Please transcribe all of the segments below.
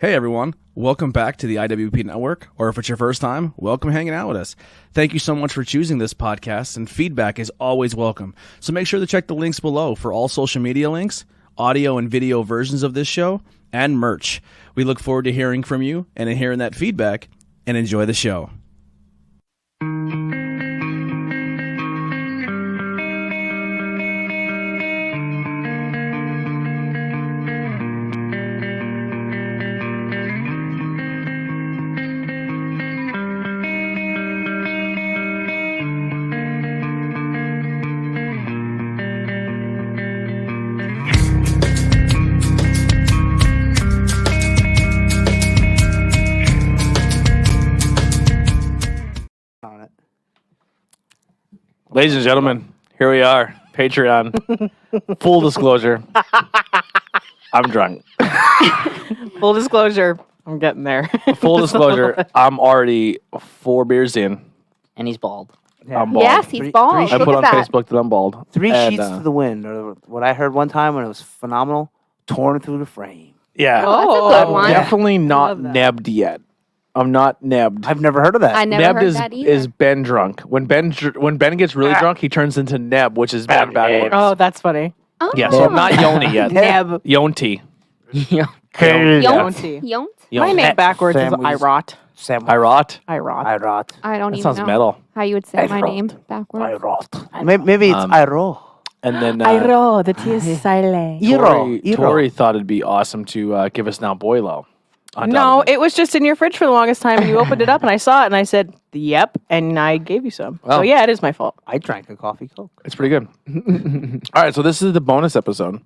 Hey everyone, welcome back to the IWEP Network, or if it's your first time, welcome hanging out with us. Thank you so much for choosing this podcast, and feedback is always welcome. So make sure to check the links below for all social media links, audio and video versions of this show, and merch. We look forward to hearing from you and hearing that feedback, and enjoy the show. Ladies and gentlemen, here we are, Patreon. Full disclosure, I'm drunk. Full disclosure, I'm getting there. Full disclosure, I'm already 4 beers in. And he's bald. Yeah. I'm bald. Yes, he's bald. I Look put at on that. Facebook that I'm bald. Three And, sheets to the wind, or what I heard one time when it was phenomenal, torn through the frame. Yeah, Oh, that's a good one. definitely not Love that. nebbed yet. I'm not nebbed. I've never heard of that. I never Nebbed heard that either. is Ben drunk. When Ben gets really drunk, he turns into Neb, which is Ben backwards. Oh, that's funny. Oh. Yeah, so I'm not Yoni yet. Neb. Yonti. Yeah. Yont. Yont? My name backwards is Families. Irot. Sam, I rot. Irot. I rot. I don't That even sounds know metal. how you would say my Irot. name backwards. I rot. Maybe it's I roll. And then Irot. The T is silent. Tori thought it'd be awesome to give us now Boilo. No, it was just in your fridge for the longest time, and you opened it up, and I saw it, and I said, "Yep," and I gave you some. Well. So yeah, it is my fault. I drank a coffee Coke. It's pretty good. All right, so this is the bonus episode.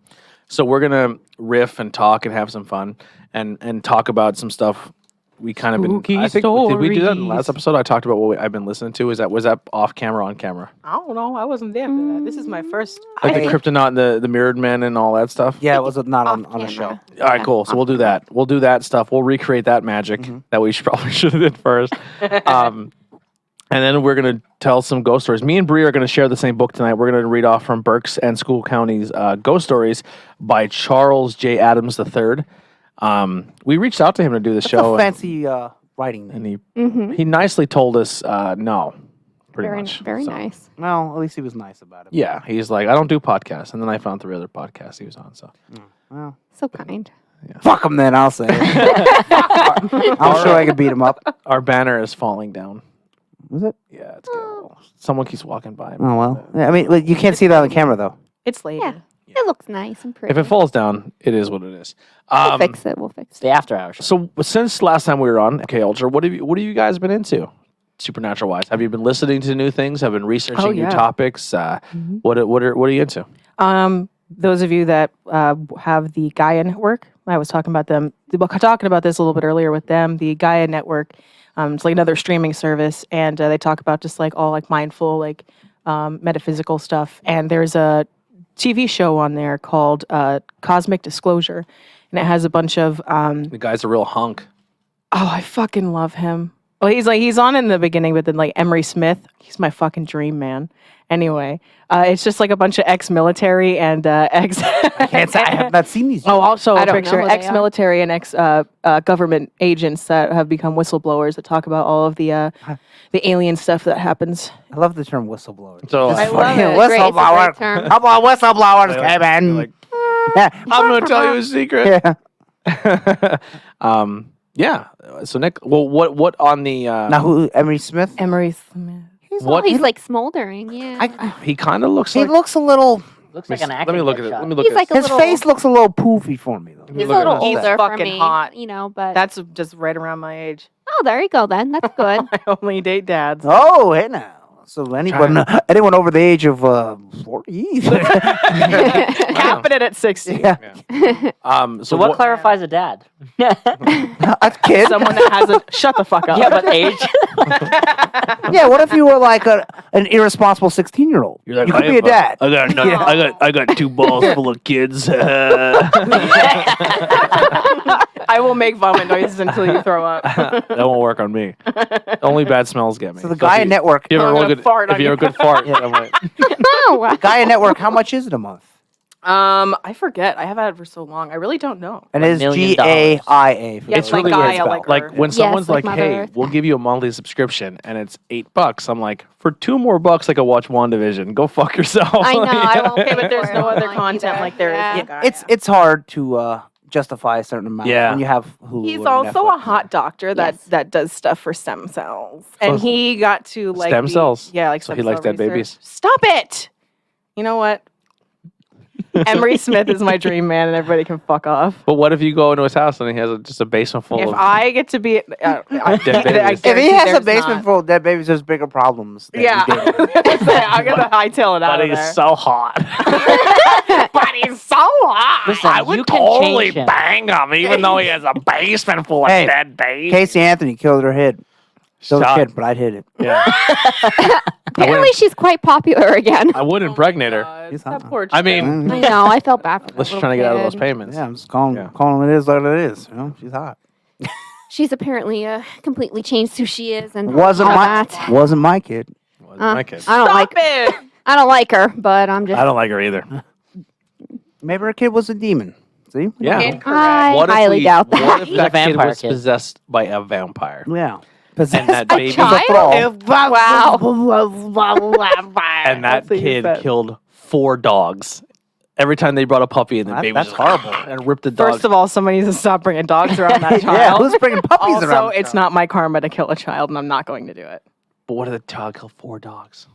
So we're gonna riff and talk and have some fun and talk about some stuff we kind of Spooky been. I think did we do that in the stories. last episode? I talked about what I've been listening to. Was that off camera, on camera? I don't know. I wasn't there for that. This is my first. Like the Kryptonaut, and the Mirrored Men, and all that stuff. Yeah, it was not on Off a show. camera. All right, cool. So we'll do that. We'll do that stuff. We'll recreate that magic that we probably should have did first. And then we're going to tell some ghost stories. Me and Bree are going to share the same book tonight. We're going to read off from Berks and School County's Ghost Stories by Charles J. Adams III. We reached out to him to do the That's show. a fancy writing and name. he nicely told us no, pretty Very, much. very So, nice. Well, at least he was nice about it. Yeah, he's like, I don't do podcasts. And then I found 3 other podcasts he was on. So Well, So kind. fuck him then, I'll say it. I'm sure I could beat him up. our banner is falling down. Was it? Yeah, it's good. Someone keeps walking by. Oh, well. Yeah, I mean, well, you can't see that on the camera, though. It's late. Yeah. It looks nice and pretty. If it falls down, it is what it is. We'll fix it. We'll fix It's the it. after hours. So since last time we were on MK Ultra, what have you guys been into, supernatural wise? Have you been listening to new things? Have been researching new yeah. topics? What are you into? Those of you that have the Gaia Network, I was talking about this a little bit earlier with them. The Gaia Network, it's like another streaming service, and they talk about just like all like mindful, like metaphysical stuff. And there's a TV show on there called Cosmic Disclosure, and it has a bunch of The guy's a real hunk. oh, I fucking love him. Well, he's on in the beginning, but then like Emery Smith, he's my fucking dream man. Anyway, it's just like a bunch of ex-military and ex. I can't say I have not seen these. Oh, also I a don't know picture who they are. ex-military and ex-government agents that have become whistleblowers that talk about all of the alien stuff that happens. I love the term whistleblower. So I It's love funny. it. Great, it's a Whistleblower. great term. How about whistleblowers, Kevin? like, Yeah. I'm going to tell you a secret. Yeah. Yeah. So Nick, well, what on the? Now, who? Emery Smith? Emery Smith. What He's like smoldering. Yeah. he kind of looks He like. looks a little. Looks like an Let acting me look at it. headshot. Let me look He's at like it. a His little, face looks a little poofy for me, though. He's a look at little this. older He's for fucking me, hot. you know, but That's just right around my age. oh, there you go. Then that's good. I only date dads. Oh, hey now. So anyone over the age of 40? Capping it at 60. Yeah. So What clarifies a dad? A kid? Someone that hasn't shut the fuck up. Yeah, but age. Yeah, what if you were like an irresponsible 16-year-old? You're like, You could be a dad. I got 2 balls full of kids. I will make vomit noises until you throw up. That won't work on me. Only bad smells get me. So the Gaia Network, If you have a I'm real gonna good, fart if on you have a good fart, Oh, wow. Gaia Network, how much is it a month? I forget. I have had it for so long. I really don't know. And it's $1 million. GAIA. for Yes, those like who Gaia, can't like spell. Earth. when Yes, someone's like like, Mother "Hey, Earth. we'll give you a monthly subscription," and it's $8, I'm like, "For $2 more, I could watch WandaVision. Go fuck yourself." I know. I won't Okay, pay but there's for no it other online content either. like there is. Yeah. with Gaia. It's hard to justify a certain amount Yeah. when you have Hulu. He's or also Netflix. a hot doctor that Yes. that does stuff for stem cells, and So- he got to like Stem cells? Yeah, like So stem he likes cell dead research. babies? Stop it! You know what? Emery Smith is my dream man, and everybody can fuck off. But what if you go into his house and he has just a basement full If of I get to be, Dead babies. If he guarantee has a there's basement not. full of dead babies, there's bigger problems. Than Yeah, you did. I'm gonna hightail it out But of he's there. so hot. But he's so hot. Listen, you can change him. bang him, even though he has a basement full of Hey, dead babies. Casey Anthony killed her head. Still a Shot. kid, but I'd hit it. Yeah. Apparently, she's quite popular again. I would impregnate her. He's That hot. poor I mean, Mm. I know. I felt bad for that Let's little trying to get out of those kid. payments. Yeah, I'm just calling Yeah. calling it is what it is. You know, she's hot. She's apparently completely changed who she is, and Wasn't all my that. wasn't my kid. Wasn't my kid. I don't Stop like. it. I don't like her, but I'm just. I don't like her either. Maybe her kid was a demon. See? Yeah. Incorrect. I What if highly we- doubt that. What if He's a that kid vampire was kid. possessed by a vampire? Yeah. And that A baby child? Wow. and that That's what you kid said. killed 4 dogs. Every time they brought a puppy in, the baby was That's just horrible. and ripped the dog. First of all, somebody needs to stop bringing dogs around that child. Yeah, who's bringing puppies Also, around? it's not my karma to kill a child, and I'm not going to do it. But what if the child killed 4 dogs?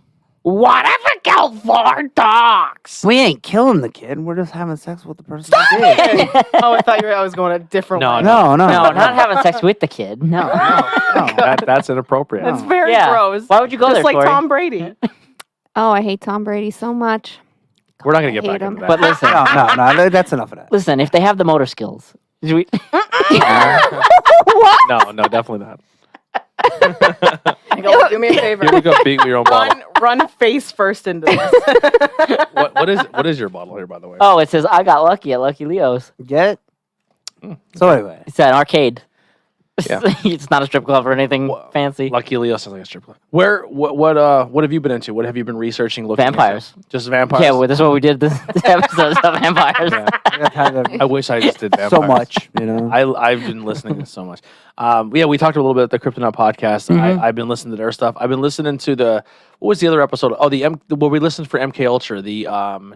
What if it killed 4 dogs? We ain't killing the kid. We're just having sex with the person who did. Oh, I thought I was going a different No, way. No, no. No, not having sex with the kid. No. That's inappropriate. That's very Yeah. gross. Why would you go Just there, like Tori? Tom Brady. Oh, I hate Tom Brady so much. We're not going to I get hate back him. into that. But listen, No, that's enough of that. listen. If they have the motor skills, no, definitely not. Go, do me a favor. You would go beat with your own bottle. Run face first into this. What is your bottle here, by the way? oh, it says I got lucky at Lucky Leo's. Get it? So anyway. It's an arcade. Yeah. It's not a strip club or anything Wha- fancy. Lucky Leo sounds like a strip club. What have you been into? What have you been researching? Looking Vampires. into? Just vampires. Yeah, well, this is what we did this episode of vampires. Yeah. I got tired of I wish I just did vampires. so much, you know. I've been listening to so much. Yeah, we talked a little bit at the Kryptonaut podcast. I've been listening to their stuff. I've been listening to what was the other episode? Oh, where we listened for MK Ultra, the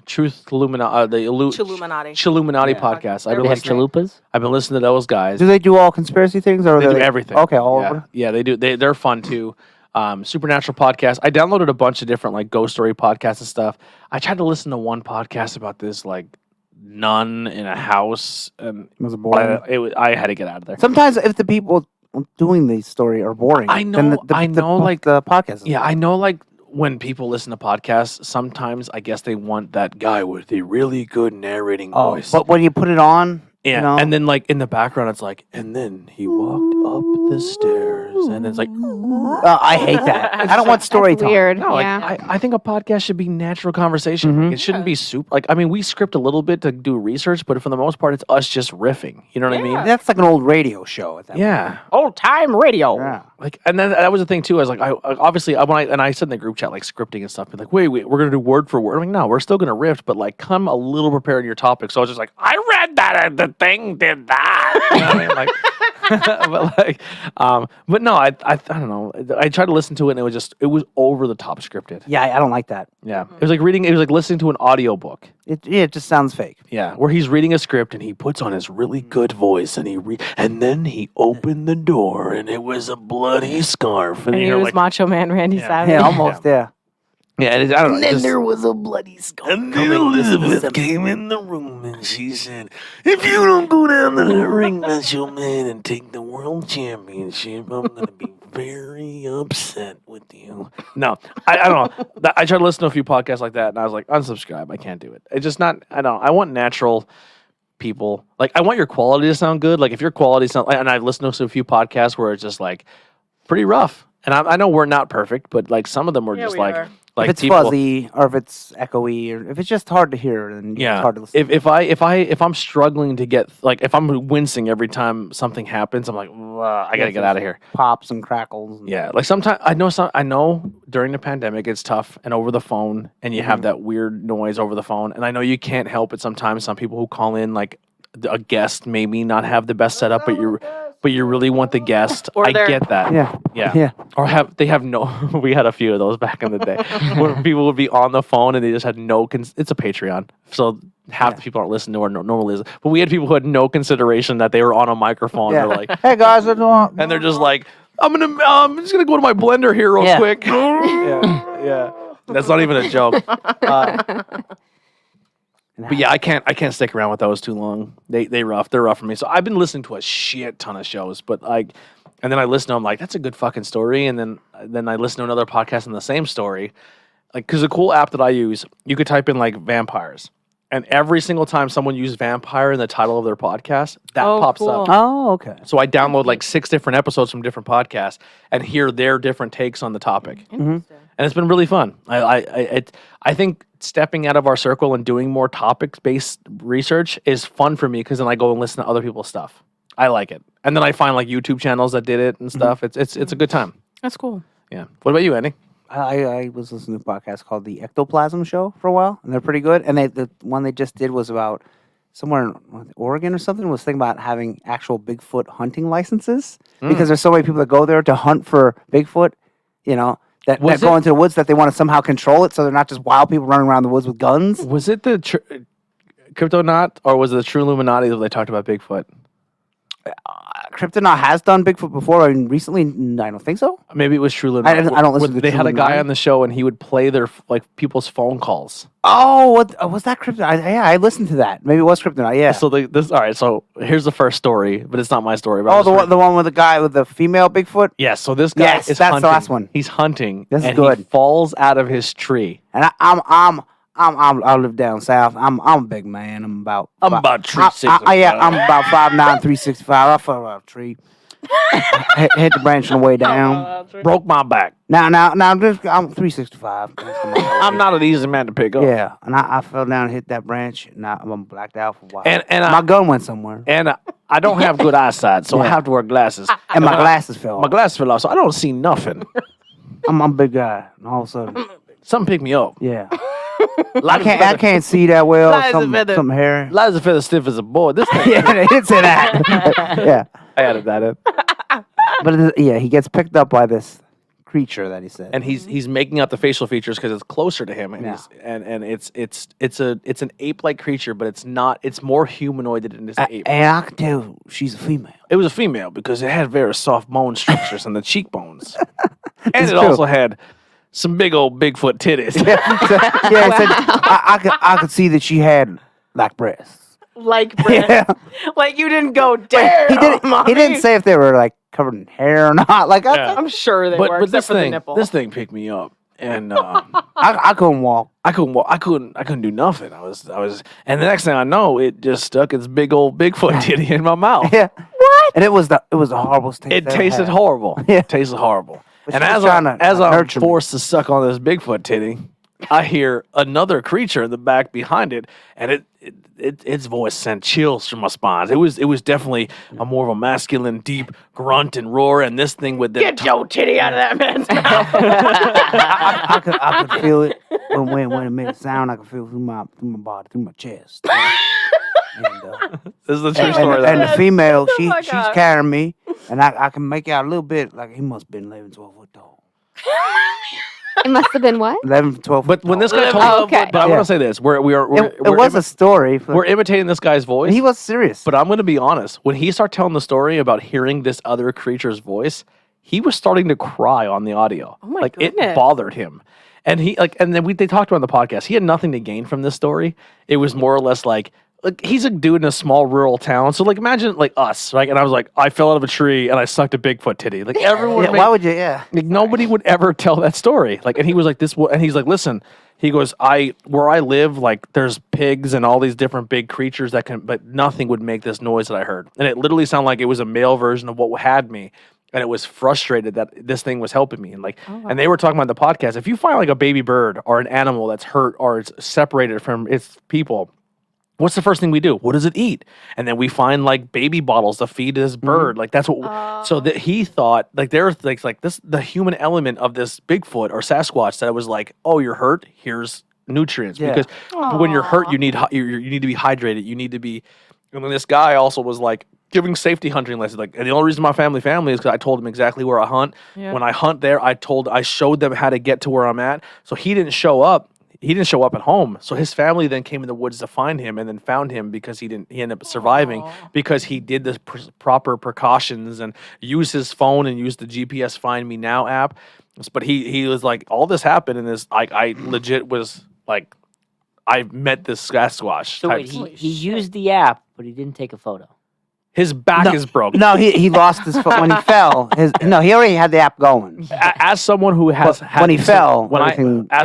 Truth Illuminati, Chilluminati. Chilluminati podcast. I've been They have listening. chalupas. I've been listening to those guys. Do they do all conspiracy things or They do everything. Okay, all yeah. over. Yeah, they do. They're fun too. Supernatural podcast. I downloaded a bunch of different like ghost story podcasts and stuff. I tried to listen to one podcast about this like nun in a house, and Was it boring? I had to get out of there. Sometimes if the people doing the story are boring, I know- then the podcast. Is Yeah, I know. Like when people listen to podcasts, sometimes I guess they want that guy with the really good narrating Oh, voice. but when you put it on, Yeah, you know, and then like in the background, it's like, and then he walked up the stairs, and it's like, I hate that. I don't want That's storytelling. weird. no, like, yeah. I think a podcast should be natural conversation. Mhm. Like, it shouldn't be super. Like, I mean, we script a little bit to do research, but for the most part, it's us just riffing. You know what I mean? That's like an old radio show at that Yeah. Old time radio. point. Yeah. Like, and then that was the thing too. I was like, obviously, I said in the group chat like scripting and stuff. Be like, wait, we're gonna do word for word. I'm like, no, we're still gonna riff, but like, come a little prepared in your topic. So I was just like, I read that and the thing did that. You know what I mean? Like, but no, I don't know. I tried to listen to it and it was over the top scripted. Yeah, I don't like that. Yeah, it was like reading. It was like listening to an audiobook. It just sounds fake. Yeah, where he's reading a script and he puts on his really good voice and and then he opened the door and it was a bloody scarf And he you're was like, Macho Man Randy Yeah. Savage. Yeah, almost. Yeah. yeah, I don't know. then just- there was a bloody skull. And then Elizabeth came in the room and she said, if you don't go down to the ring, Macho Man, and take the world championship, I'm going to be very upset with you. No, I don't know. I tried to listen to a few podcasts like that and I was like, unsubscribe. I can't do it. It's just not, I want natural people. Like, I want your quality to sound good. Like, if your quality sounds, and I've listened to a few podcasts where it's just like pretty rough. And I know we're not perfect, but like some of them were Yeah, just we like, are. Like if it's people, fuzzy or if it's echoey or if it's just hard to hear, then yeah. it's hard to listen. If I'm struggling to get like if I'm wincing every time something happens, I'm like, I gotta get out of here. Pops and crackles. And Yeah, like sometimes I know during the pandemic it's tough and over the phone and you have that weird noise over the phone, and I know you can't help it sometimes. Some people who call in like a guest maybe not have the best setup, but you really want the guest. Or I they're- get that. Yeah. Or they have no. We had a few of those back in the day where people would be on the phone and they just had no. It's a Patreon, so half the people aren't listening or normally listen. But we had people who had no consideration that they were on a microphone. Yeah. They're like, hey guys, what's on? and they're just like, I'm just gonna go to my blender here real Yeah. quick. yeah. That's not even a joke. But yeah, I can't stick around with those too long. They're rough for me. So I've been listening to a shit ton of shows, but like, and then I listen to them like that's a good fucking story, and then I listen to another podcast on the same story, like because the cool app that I use, you could type in like vampires, and every single time someone used vampire in the title of their podcast, that pops up. Oh, okay. So I download like 6 different episodes from different podcasts and hear their different takes on the topic, and it's been really fun. I think stepping out of our circle and doing more topic-based research is fun for me because then I go and listen to other people's stuff. I like it, and then I find like YouTube channels that did it and stuff. It's a good time. That's cool. Yeah. What about you, Andy? I was listening to a podcast called The Ectoplasm Show for a while, and they're pretty good. And the one they just did was about somewhere in Oregon or something, was thinking about having actual Bigfoot hunting licenses because there's so many people that go there to hunt for Bigfoot, you know, that go into the woods that they want to somehow control it so they're not just wild people running around the woods with guns. Was it the Cryptonaut or was it the True Illuminati that they talked about Bigfoot? Cryptonaut has done Bigfoot before. I mean, recently, I don't think so. Maybe it was True Illuminati. I don't listen to They True had a guy Illuminati. on the show and he would play their like people's phone calls. Oh, what was that Cryptonaut? I listened to that. Maybe it was Cryptonaut. Yeah. So all right. So here's the first story, but it's not my story. But Oh, I'll just read- the one with the guy with the female Bigfoot? Yeah, so this guy Yes, is that's the hunting. last one. He's hunting. This is and good. He falls out of his tree. And I live down south. I'm a big man. I'm about 365. I'm about 5'9", 365. I fell out of a tree. hit the branch on the way down. Broke my back. Now, I'm 365. I'm not an easy man to pick up. Yeah, and I fell down and hit that branch, and I'm blacked out for a while. And my gun went somewhere, And I don't have good eyesight, so I Yeah. have to wear glasses. and my glasses fell My off. glasses fell off, so I don't see nothing. I'm a big guy, and all of a sudden, Something picked me up. yeah, I can't see that well. Lies of Something, feather. something hairy. Light as a feather, stiff as a board. This thing, Yeah, they did say that. Yeah, I added that in. but he gets picked up by this creature that he said. And he's making out the facial features because it's closer to him, and Yeah. it's an ape-like creature, but it's not. It's more humanoid than it is ape. And I can tell she's a female. It was a female because it had very soft bone structures on the cheekbones, and It's it true. also had some big old Bigfoot titties. Yeah, he said I could see that she had like breasts. Like breath. Yeah. Like you didn't go damn. He didn't say if they were like covered in hair or not. Like Yeah. I'm sure they were, but except this for the thing, nipple. this thing picked me up, and I couldn't walk. I couldn't walk. I couldn't do nothing. I was, and the next thing I know, it just stuck its big old Bigfoot titty in my mouth. Yeah. What? And it was the horriblest taste. It I ever tasted had. horrible. Yeah. It tasted horrible. But And she was as trying I'm, to as I'm nurture me. forced to suck on this Bigfoot titty, I hear another creature in the back behind it, and its voice sent chills through my spines. It was definitely a more of a masculine, deep grunt and roar, and this thing with the Get your titty out of that man's mouth. I could feel it when it made a sound. I could feel it through my body, through my chest. this is the true story. And the female, Oh my she's God. carrying me, and I can make out a little bit like he must have been 11, 12 foot tall. It must have been what? 11, 12 But foot when this tall. guy told Oh, me, okay. but I Yeah. want to say this: we're It was a story. we're imitating this guy's voice. He was serious. But I'm going to be honest. When he started telling the story about hearing this other creature's voice, he was starting to cry on the audio. Oh my like it goodness. bothered him, and they talked about it on the podcast. He had nothing to gain from this story. It was more or less like he's a dude in a small rural town. So like imagine like us, right? And I was like, I fell out of a tree and I sucked a Bigfoot titty. Like everyone, Yeah, why would you? Yeah. like nobody would ever tell that story. Like, and he was like this, and he's like, listen, he goes, where I live, like there's pigs and all these different big creatures that can, but nothing would make this noise that I heard. And it literally sounded like it was a male version of what had me. and it was frustrated that this thing was helping me. And like, Oh, and they were talking about the podcast. If you find like a baby bird or an animal that's hurt or it's separated from its people, what's the first thing we do? What does it eat? And then we find like baby bottles to feed this bird. Like that's what. So that he thought like there's like this the human element of this Bigfoot or Sasquatch that it was like, oh, you're hurt. Here's nutrients because when you're hurt, you need you need to be hydrated. You need to be. And then this guy also was like giving safety hunting lessons. Like, and the only reason my family is because I told them exactly where I hunt. Yeah. When I hunt there, I showed them how to get to where I'm at. So he didn't show up. He didn't show up at home. So his family then came in the woods to find him and then found him because he ended up surviving because he did the proper precautions and used his phone and used the GPS Find Me Now app. But he was like, all this happened and this, I legit was like, I met this Sasquatch. So wait, he used the app, but he didn't take a photo. His back is broken. No, he lost his phone when he fell. He already had the app going. As someone who has had when he fell,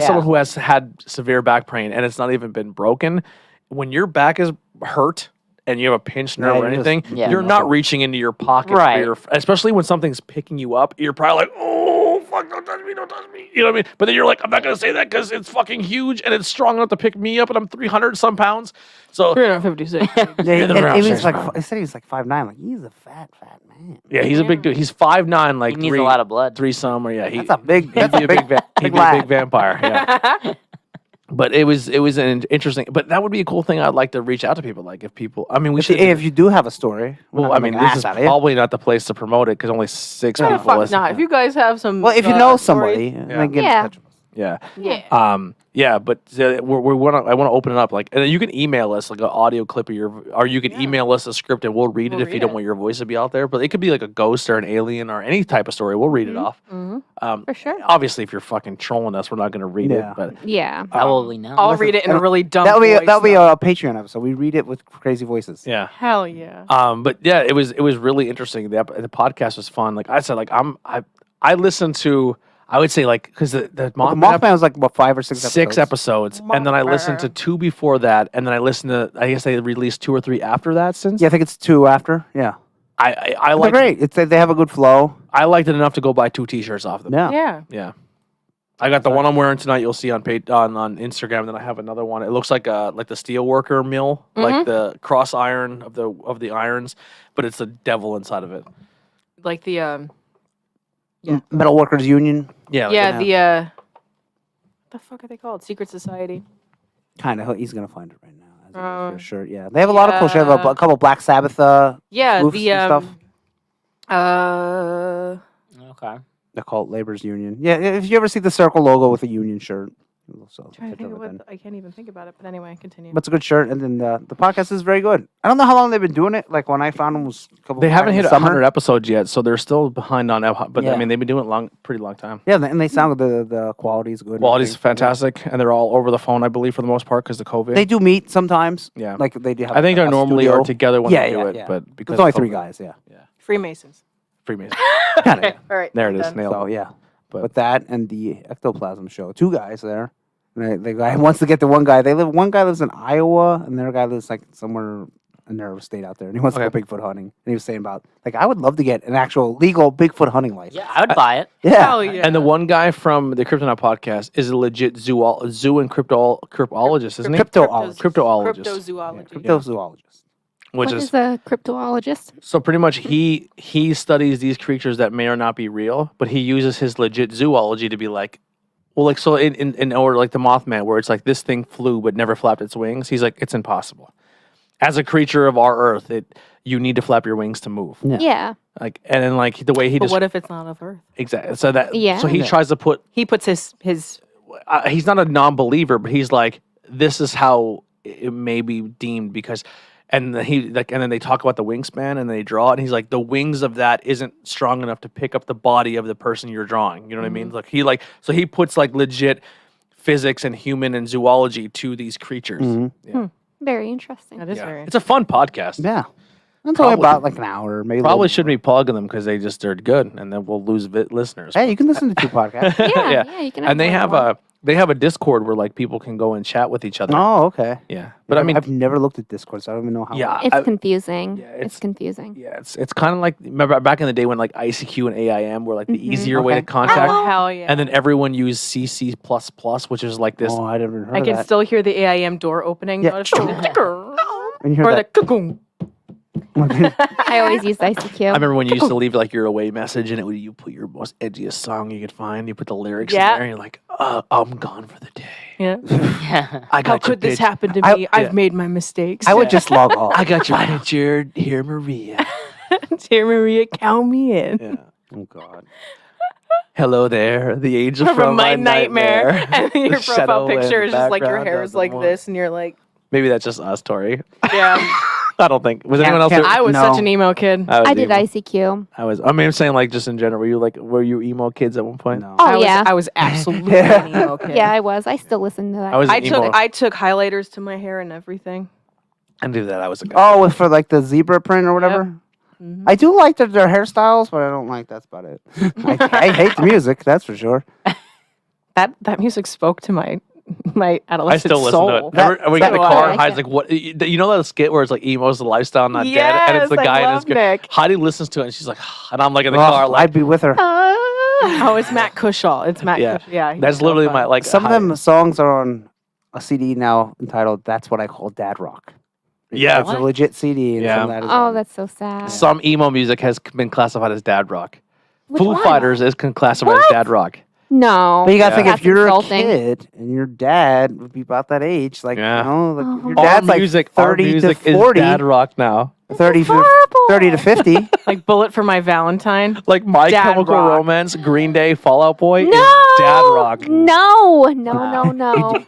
someone who has had severe back pain and it's not even been broken, when your back is hurt and you have a pinched nerve or anything, you're not reaching into your pocket, Right? Especially when something's picking you up, you're probably like, oh fuck, don't touch me, don't touch me. You know what I mean? But then you're like, I'm not gonna say that because it's fucking huge and it's strong enough to pick me up, and I'm 300 some pounds. So 356. He said he was like 5'9". Like he's a fat man. yeah, he's a big dude. He's 5'9", like He needs a lot of blood. 3 some, or That's a big. he'd That's be a big. he'd be a big vampire. Yeah. But it was an interesting. But that would be a cool thing. I'd like to reach out to people. Like if people, I mean, we should. If you do have a story, Well, I mean, this is probably not the place to promote it because only 6 Yeah, people fuck listen. not. If you guys have some, Well, if you know stories- somebody, then get in Yeah. touch with us. Yeah. yeah. Yeah, but I want to open it up, like, and then you can email us like an audio clip of your, or you can email us a script and we'll read it We'll if you read don't it. want your voice to be out there. But it could be like a ghost or an alien or any type of story. We'll read it off. For sure. Obviously, if you're fucking trolling us, we're not going to read Yeah. it. But Yeah. How will we know? I'll read it in a really dumb That'll be voice, that'll be though. a Patreon episode. We read it with crazy voices. yeah. Hell yeah. But yeah, it was really interesting. The podcast was fun. Like I said, like I listened to, I would say like because the The Mothman Mothman was like what 5 or 6 episodes. 6 episodes, and then I listened to 2 before that, and then I listened to, I guess they released 2 or 3 after that. Since Yeah, I think it's 2 after. Yeah, I they're like great. They have a good flow. I liked it enough to go buy 2 T-shirts off them. Yeah. Yeah. Yeah. I got the one I'm wearing tonight. You'll see on Instagram. And then I have another one. It looks like the steel worker mill, like the cross iron of the irons, but it's a devil inside of it. Like the Metal Workers Union. Yeah. what the fuck are they called? Secret Society. Kind of. He's gonna find it right now. For sure. Yeah, they have a lot of cool shit. They have a yeah. couple Black Sabbath. Yeah, roofs the and stuff. Okay. They're called Labor's Union. Yeah, if you ever see the circle logo with a union shirt, we'll sell a trying to picture think of of it what I can't even think about it. But anyway, continue. But it's a good shirt, and then the podcast is very good. I don't know how long they've been doing it. Like when I found them was a couple. They haven't in hit the summer. 100 episodes yet, so they're still behind on. But I Yeah. mean, they've been doing it pretty long time. Yeah, and they sound good. The quality is good. and Quality's everything. fantastic, and they're all over the phone, I believe, for the most part, because of COVID. They do meet sometimes. Yeah. like they do. Have I think they a normally studio. are together when they do it, yeah. but because There's only of 3 COVID. guys. Yeah, Freemasons. Freemason. Kinda, yeah. All right. There it is. done. Nailed So it. yeah, But- but that and the Ectoplasm Show, 2 guys there. And the guy wants to get the one guy. One guy lives in Iowa, and the other guy lives like somewhere in their state out there, and he wants to go Bigfoot hunting. And he was saying about like I would love to get an actual legal Bigfoot hunting license. Yeah, I would buy it. Yeah. Hell yeah. And the one guy from the Kryptonite podcast is a legit zoo and cryptologist, isn't he? Cryptoologist. Cryptoologist. Cryptozoology. Cryptozoologist. Which What is is a cryptoologist? so pretty much he studies these creatures that may or not be real, but he uses his legit zoology to be like, well, like so in order like the Mothman, where it's like this thing flew but never flapped its wings. He's like, it's impossible. As a creature of our Earth, you need to flap your wings to move. Yeah. Yeah. Like and then like the way he But just what if it's not of Earth? exactly so that Yeah. so he tries to put He puts his he's not a non-believer, but he's like, this is how it may be deemed because, and then they talk about the wingspan and they draw it, and he's like, the wings of that isn't strong enough to pick up the body of the person you're drawing. You know what I mean? Like so he puts like legit physics and human and zoology to these creatures. Yeah. Very interesting. that is Yeah. very It's a fun podcast. Yeah. It's only about like an hour, maybe. a Probably little shouldn't be plugging them because they're good, and then we'll lose listeners. Hey, you can listen to 2 podcasts. Yeah, yeah, you can have and they more have than one. They have a Discord where like people can go and chat with each other. Oh, okay. Yeah, but I mean, I've never looked at Discord, so I don't even know how. yeah, It's confusing. yeah, it's confusing. yeah, it's kind of like remember back in the day when like ICQ and AIM were like the Mhm. easier way to Okay. contact, Oh, hell yeah. and then everyone used CC++, which is like this. Oh, I never heard I of can that. still hear the AIM door opening. Yeah. notification. And you Or heard the cuckoo. I always use ICQ. I remember when you used to leave like your away message and it would you put your most edgiest song you could find, you put the lyrics in Yeah. there, and you're like, I'm gone for the day. Yeah. Yeah. I got How your could this pic- happen to I- me? I've yeah. made my mistakes. I would just log off. I got your picture, here, Maria. Dear Maria, count me in. Yeah. Oh God. Hello there, the angel From my nightmare. And then your The shadow profile in picture the is just like your background hair is doesn't like want- this, and you're like, Maybe that's just us, Tori. yeah. I don't think. Was Can't- anyone else? can't- there? I was No. such an emo kid. was I did emo. ICQ. I mean, I'm saying like just in general. Were you emo kids at one point? No. Oh, I was, yeah. I was absolutely an emo kid. Yeah, I was. I still listen to that. I was I emo. took highlighters to my hair and everything. I knew that. I was a guy. Oh, for like the zebra print or whatever. Mhm. I do like their hairstyles, but I don't like. That's about it. I hate the music. That's for sure. That music spoke to my I adolescent still listen soul. to it. That- Remember, we got in the so car. I And like Heidi's it. like, "What?" You know that skit where it's like emo's the lifestyle, not dead, and it's Yes, the I guy in love his car. Nick. Heidi listens to it, and she's like, and I'm like in the Ugh, car, like I'd be with her. Oh, it's Matt Cushall. It's Matt. Yeah. Yeah, he's that's so literally fun. my like. Some of Heidi- them songs are on a CD now entitled "That's What I Call Dad Rock." Yeah. it's a legit CD. And Yeah. some of that is Oh, on- that's so sad. Some emo music has been classified as dad rock. Which Foo one? Fighters is classified as What? dad rock. No. But you gotta Yeah. think That's if you're insulting. a kid and your dad would be about that age, like Yeah. you know, like Oh. your Our dad's like music, 30 our music to 40, is dad rock now. 30 to horrible. 30 to 50. Like Bullet for My Valentine. Like My Dad Chemical rock. Romance, Green Day, Fallout Boy No. is dad rock. No.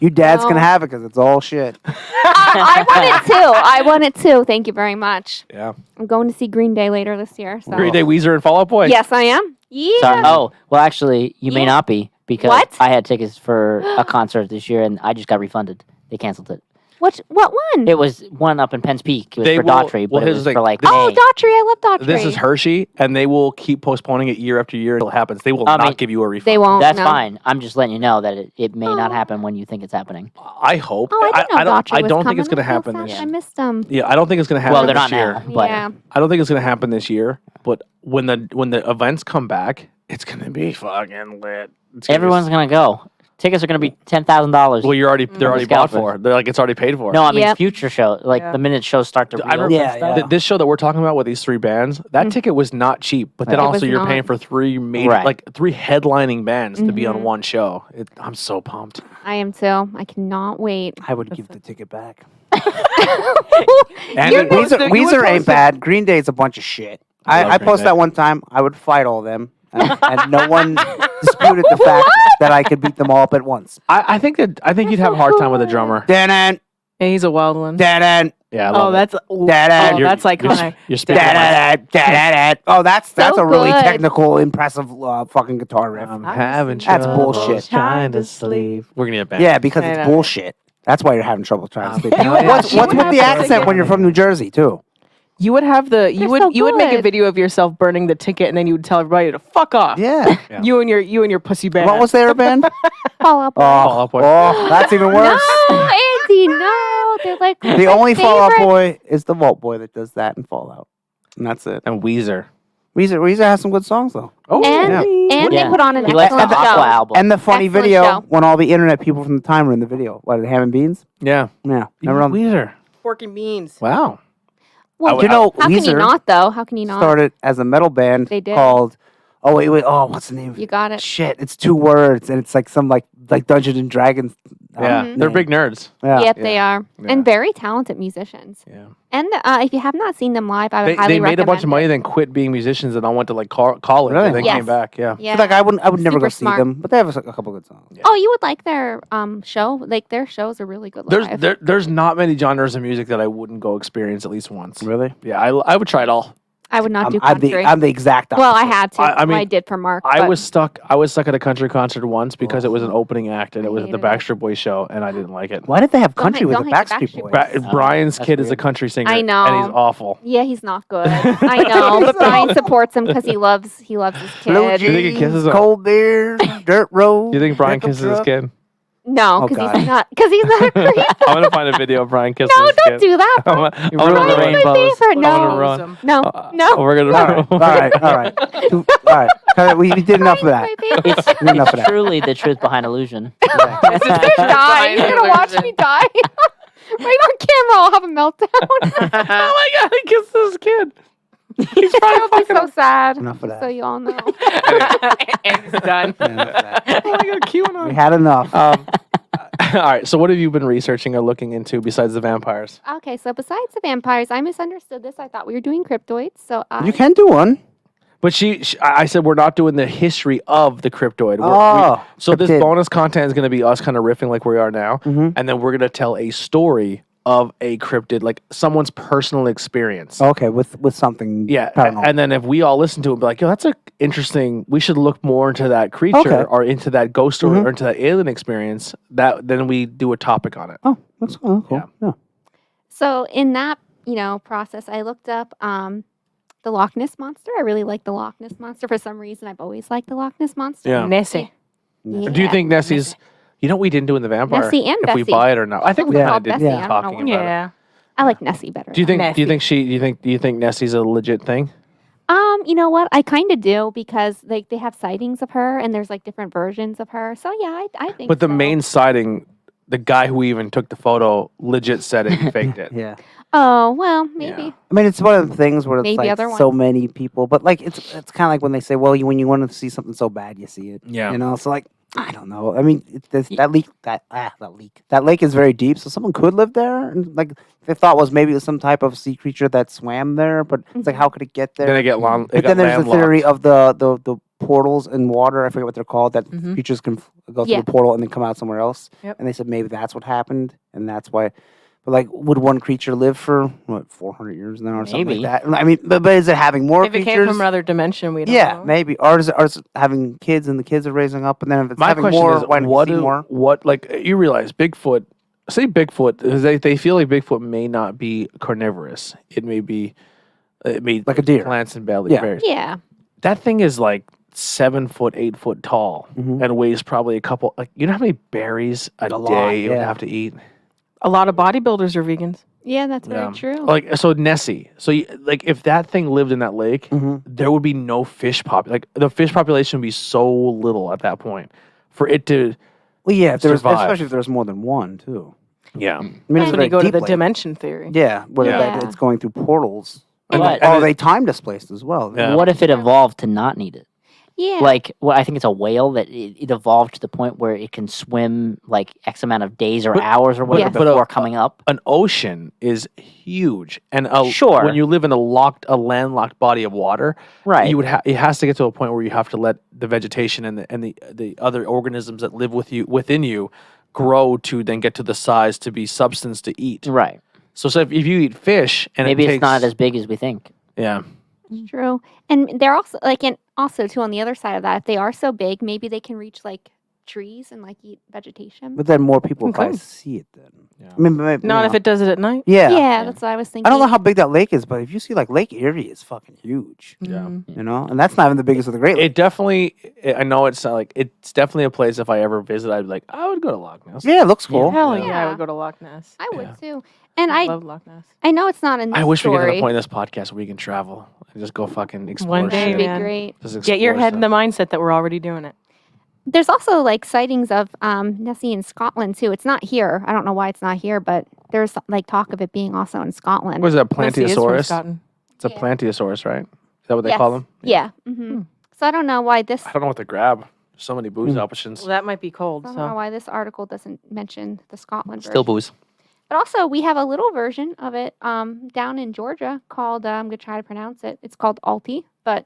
Your dad's No. gonna have it because it's all shit. I want it too. I want it too. Thank you very much. Yeah. I'm going to see Green Day later this year. So. Green Day, Weezer, and Fallout Boy. Yes, I am. Yeah. Sorry. Oh, well, actually, you may Yeah. not be because What? I had tickets for a concert this year and I just got refunded. They canceled it. What one? It was one up in Penn's Peak. It was They for will- Daughtry, well, but it here's was the for thing. like This- Oh, May. Daughtry. I love Daughtry. This is Hershey, and they will keep postponing it year after year until it happens. They will I not mean, give you a refund. They won't. That's no. fine. I'm just letting you know that it may not Oh. happen when you think it's happening. I hope. Oh, I didn't know Daughtry I was don't think it's coming. going to I'm so happen sad this that year. I missed them. Yeah, I don't think it's going to happen Well, they're this not year. now. But Yeah. I don't think it's going to happen this year. But when the events come back, it's going to be fucking lit. It's gonna be- Everyone's going to go. Tickets are going to be $10,000. Well, they're already bought Scalper. for. They're like it's already paid for. No, I mean Yep. future show. Like Yeah. the minute shows start to I reopen remember Yeah, and stuff. yeah. This show that we're talking about with these three bands, that Mm. ticket was not cheap. But then Right. It also was you're not. paying for three major, Right. like three headlining bands to be on Mhm. one show. I'm so pumped. I am too. I cannot wait. I would give the ticket back. And You it- would post it- you would Weezer ain't post it- bad. Green Day's a bunch of shit. I love I Green posted Day. that one time. I would fight all of them, and no one disputed the fact that I could beat them all up at once. I think you'd have a hard time with a drummer. Dan, Yeah, he's a wild one. Dan, Yeah, I love Oh, it. that's Dad, oh, you're- that's iconic. You're speaking. Oh, that's So a really good. technical, impressive fucking guitar riff. I'm having That's trouble bullshit. trying to sleep. We're gonna get back. Yeah, because I it's know. bullshit. That's why you're having trouble trying to sleep. You- What's you with have the to accent sing when you're from New Jersey too? You would have the you They're would so you would make a good. video of yourself burning the ticket, and then you would tell everybody to fuck off. Yeah. Yeah. You and your pussy band. What was their band? Fall Out Boy. Fall Out Boy. That's even worse. No, Andy, no. They're like The my only Fall Out favorite. Boy is the Vault Boy that does that in Fallout, and that's it. And Weezer. Weezer has some good songs though. Oh, And yeah. and Yeah. they put on an He likes the excellent Aqua show. album. And the funny Excellent video show. when all the internet people from the time were in the video. What, the Ham and Beans? Yeah. Yeah. Remember on, Weezer. Pork and beans. Wow. Well, you know, how can you Weezer not though? How can you not? started as a metal band They did. called. Oh wait, what's the name? You got it. Shit, it's 2 words, and it's like some like Dungeons and Dragons. Yeah. Mhm. They're name. big nerds. Yeah. Yep, they are, Yeah. and very talented musicians. Yeah. And if you have not seen them live, I would They highly made a bunch of recommend money, it. then quit being musicians, and all went to like college, Really? and then Yes. came back. Yeah. Yeah. Like I would never Super go see smart. them, but they have a couple good songs. Oh, you would like their show? Like their shows are really good live. There's not many genres of music that I wouldn't go experience at least once. Really? Yeah, I would try it all. I would not do I'm country. the exact opposite. well, I had to. I mean, I did for Mark. I but was stuck at a country concert once because it was an opening act and I it was at the hated it. Backstreet Boys show and I didn't like it. Why did they have Don't country hate- with don't the hate the Backstreet Backstreet Boys? Boys. Brian's that's kid is a weird. country singer. I know. And he's awful. Yeah, he's not good. I know, but Brian supports him because he loves his Blue kid. Do you think he jeans, kisses him? cold beers, dirt road. Do you think Brian pickup kisses his truck. kid? No, Oh, because God. he's not a creep. I'm gonna find a video of Brian kissing No, his don't kid. do that. I'm You gonna ruined the run. Brian's my rainbows. favorite. I'm gonna No, run. no, no. We're gonna. All right. All right. We did enough of that. My favorite. We did enough of It's that. truly the truth behind illusion. You're gonna die. You're gonna watch me die. Right on camera, I'll have a meltdown. Oh my god, he kissed this kid. He's I'll probably be so sad. Enough of that. So you all know. And it's done. Yeah, enough of that. Oh my god, QAnon. We had enough. All right. So, what have you been researching or looking into besides the vampires? Okay, so besides the vampires, I misunderstood this. I thought we were doing cryptoids. So You can do one. But I said we're not doing the history of the cryptoid. So this cryptid. bonus content is going to be us kind of riffing like we are now, Mhm. and then we're going to tell a story of a cryptid, like someone's personal experience. Okay, with something. Yeah, paranormal. and then if we all listen to it, and be like, yo, that's a interesting. We should look more into that creature Okay. or into that ghost story Mhm. or into that alien experience. Then we do a topic on it. Oh, that's cool. Yeah. So in that, process, I looked up the Loch Ness Monster. I really like the Loch Ness Monster. For some reason, I've always liked the Loch Ness Monster. Yeah. Nessie. Yeah. Do you think Nessie's? You know what we didn't do in the vampire? Nessie and if we Bessie. buy it or not? I think we Yeah. kind of did Bessie, I don't know talking what- about it. Yeah. I like Nessie better. Do you think? Do you Nessie. think Do you think Nessie's a legit thing? You know what? I kind of do because like they have sightings of her and there's like different versions of her. So yeah, I think. But the so. main sighting, the guy who even took the photo, legit said it and faked it. Yeah. Oh well, maybe. Yeah. I mean, it's one of the things where it's Maybe like other so ones. many people, but like it's kind of like when they say, well, when you want to see something so bad, you see it. Yeah. You know, so like I don't know. I mean, that lake is very deep, so someone could live there. And like they thought was maybe it was some type of sea creature that swam there, but it's like how could it get there? Then they get long. But then there's the theory of the portals in water. I forget what they're called. That Mhm. creatures can go through Yeah. the portal and then come out somewhere else. Yep. And they said maybe that's what happened, and that's why. But like, would one creature live for 400 years now or something Maybe. like that? I mean, but is it having more If it creatures? came from another dimension, we don't Yeah, know. maybe. Or is it having kids and the kids are raising up, and then if it's My having question more, is, why don't what you see more? what like you realize Bigfoot? Say Bigfoot, 'cause they feel like Bigfoot may not be carnivorous. It may Like a deer. plants and belly Yeah. berries. Yeah. That thing is like 7 foot, 8 foot tall, Mhm. and weighs probably a couple. Like you know how many berries a lot, day you would yeah. have to eat? A lot of bodybuilders are vegans. Yeah, that's Yeah. very true. Like so, Nessie. So like if that thing lived in that lake, Mhm. there would be no fish like the fish population would be so little at that point for it to. Well, yeah, if there's, Survive. especially if there's more than one too. Yeah. I mean, it's And a When very you go to deep the lake. dimension theory. Yeah, where Yeah. it's going through portals. And- But- and Are it- they time displaced as well? Yeah. What if it evolved to not need it? yeah. Like, well, I think it's a whale that it evolved to the point where it can swim like X amount of days or But- hours or whatever but before coming up. An ocean is huge, and Sure. when you live in a landlocked body of water, Right. you would it has to get to a point where you have to let the vegetation and the other organisms that live within you grow to then get to the size to be substance to eat. Right. So if you eat fish and Maybe it it's not takes- as big as we think. yeah. It's true. And they're also and also too on the other side of that, if they are so big, maybe they can reach like trees and like eat vegetation. But then more people Okay. probably see it then. Yeah. I mean, maybe, Not if it does it at night. Yeah. yeah, that's what I was thinking. I don't know how big that lake is, but if you see like Lake Erie is fucking huge. Yeah. Mhm. You know, and that's not even the biggest of the Great Lakes. It definitely. I know it's not like it's definitely a place. If I ever visit, I'd be like, I would go to Loch Ness. Yeah, it looks cool. Hell Yeah. yeah. I would go to Loch Ness. I would Yeah. too. And I I love Loch Ness. I know it's not in this I wish we could get to story. the point in this podcast where we can travel and just go fucking explore One day, shit. That'd be man. great. Just Get your explore head in the stuff. mindset that we're already doing it. There's also like sightings of Nessie in Scotland too. It's not here. I don't know why it's not here, but there's like talk of it being also in Scotland. What is that? Nessie is from Plantiosaurus. Scotland. It's a Yeah. plantiosaurus, right? Is that what they Yes. call them? Yeah. Hmm. So I don't know why this. I don't know what to grab. There's so many booze Mm. options. Well, that might be cold. I don't know So why this article doesn't mention the Scotland Still version. booze. But also, we have a little version of it down in Georgia called, I'm going to try to pronounce it. It's called Alti, but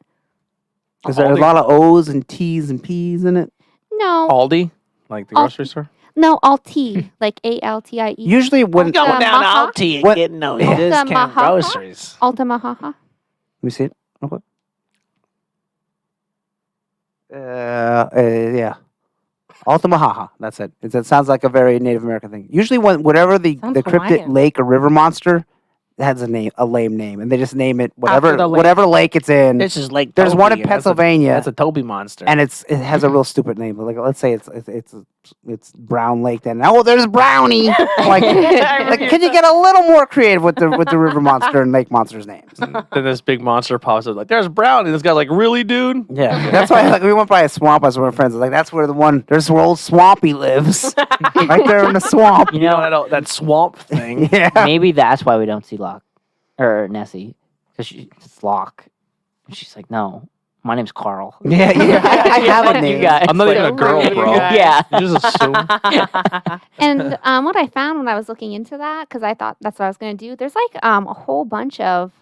Is there a lot of O's and T's and P's in it? no, Aldi, like the Al- grocery store. no, Alti, like Altie. Usually when Going down Alti and What- getting no discount groceries. Altamahaha. Let me see it. Real quick. Yeah. Altamahaha. That's it. It sounds like a very Native American thing. Usually, whatever the Sounds cryptid Hawaiian. lake or river monster has a lame name, and they just name it After the lake. whatever lake it's in. is like There's one in Pennsylvania, That's a Toby monster. and it has a real stupid name. Like let's say it's it's Brown Lake. Then there's Brownie. Like, can you get a little more creative with the river monster and lake monsters' names? Then this big monster pops up like, there's Brown, and this guy's like, really, dude? Yeah, that's why like we went by a swamp as one of our friends. Like that's where there's where old Swampy lives, right there in the swamp. You know, that swamp thing. Yeah, maybe that's why we don't see Locke or Nessie, because it's Locke. And she's like, no, my name's Carl. yeah. I have a name. You guys. I'm not even a girl, bro. Yeah. You just assume. And what I found when I was looking into that, because I thought that's what I was going to do, there's like a whole bunch of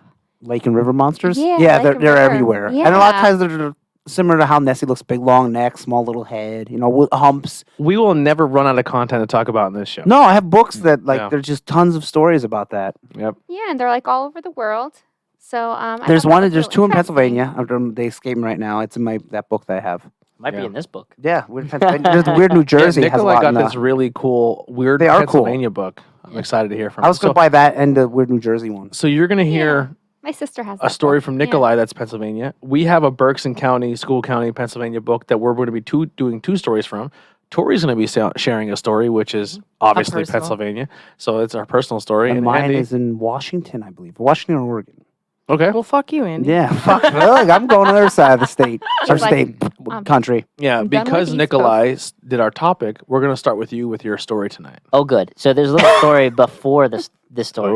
Lake and river monsters. Yeah, they're lake and river. everywhere, and a lot of Yeah. times they're similar to how Nessie looks: big, long neck, small little head. With humps. We will never run out of content to talk about in this show. No, I have books that Yeah. there's just tons of stories about that. Yep. yeah, and they're like all over the world. So I There's thought that one. was There's real two in interesting. Pennsylvania. They escape me right now. It's in that book that I have. Might Yeah. be in this book. Yeah, weird Pennsylvania. There's weird New Jersey has a Nikolai lot. got in this really cool, weird They are cool. Pennsylvania book. I'm excited to hear from I was him. going to buy that and the weird New Jersey one. So you're going to hear My sister has a that story book. from Yeah. Nikolai that's Pennsylvania. We have a Berkson County, School County, Pennsylvania book that we're going to be doing two stories from. Tori's going to be sharing a story, which is obviously personal. Pennsylvania. So it's our personal story. And mine Andy, is in Washington, I believe. Washington or Oregon. okay. Well, fuck you, Andy. Yeah, fuck. Look, I'm going to the other side of the state. Or She's like, state, country. Yeah, I'm done with because East Nikolai did our topic, we're going to start with you with your story tonight. Oh, good. So there's a little story before this story.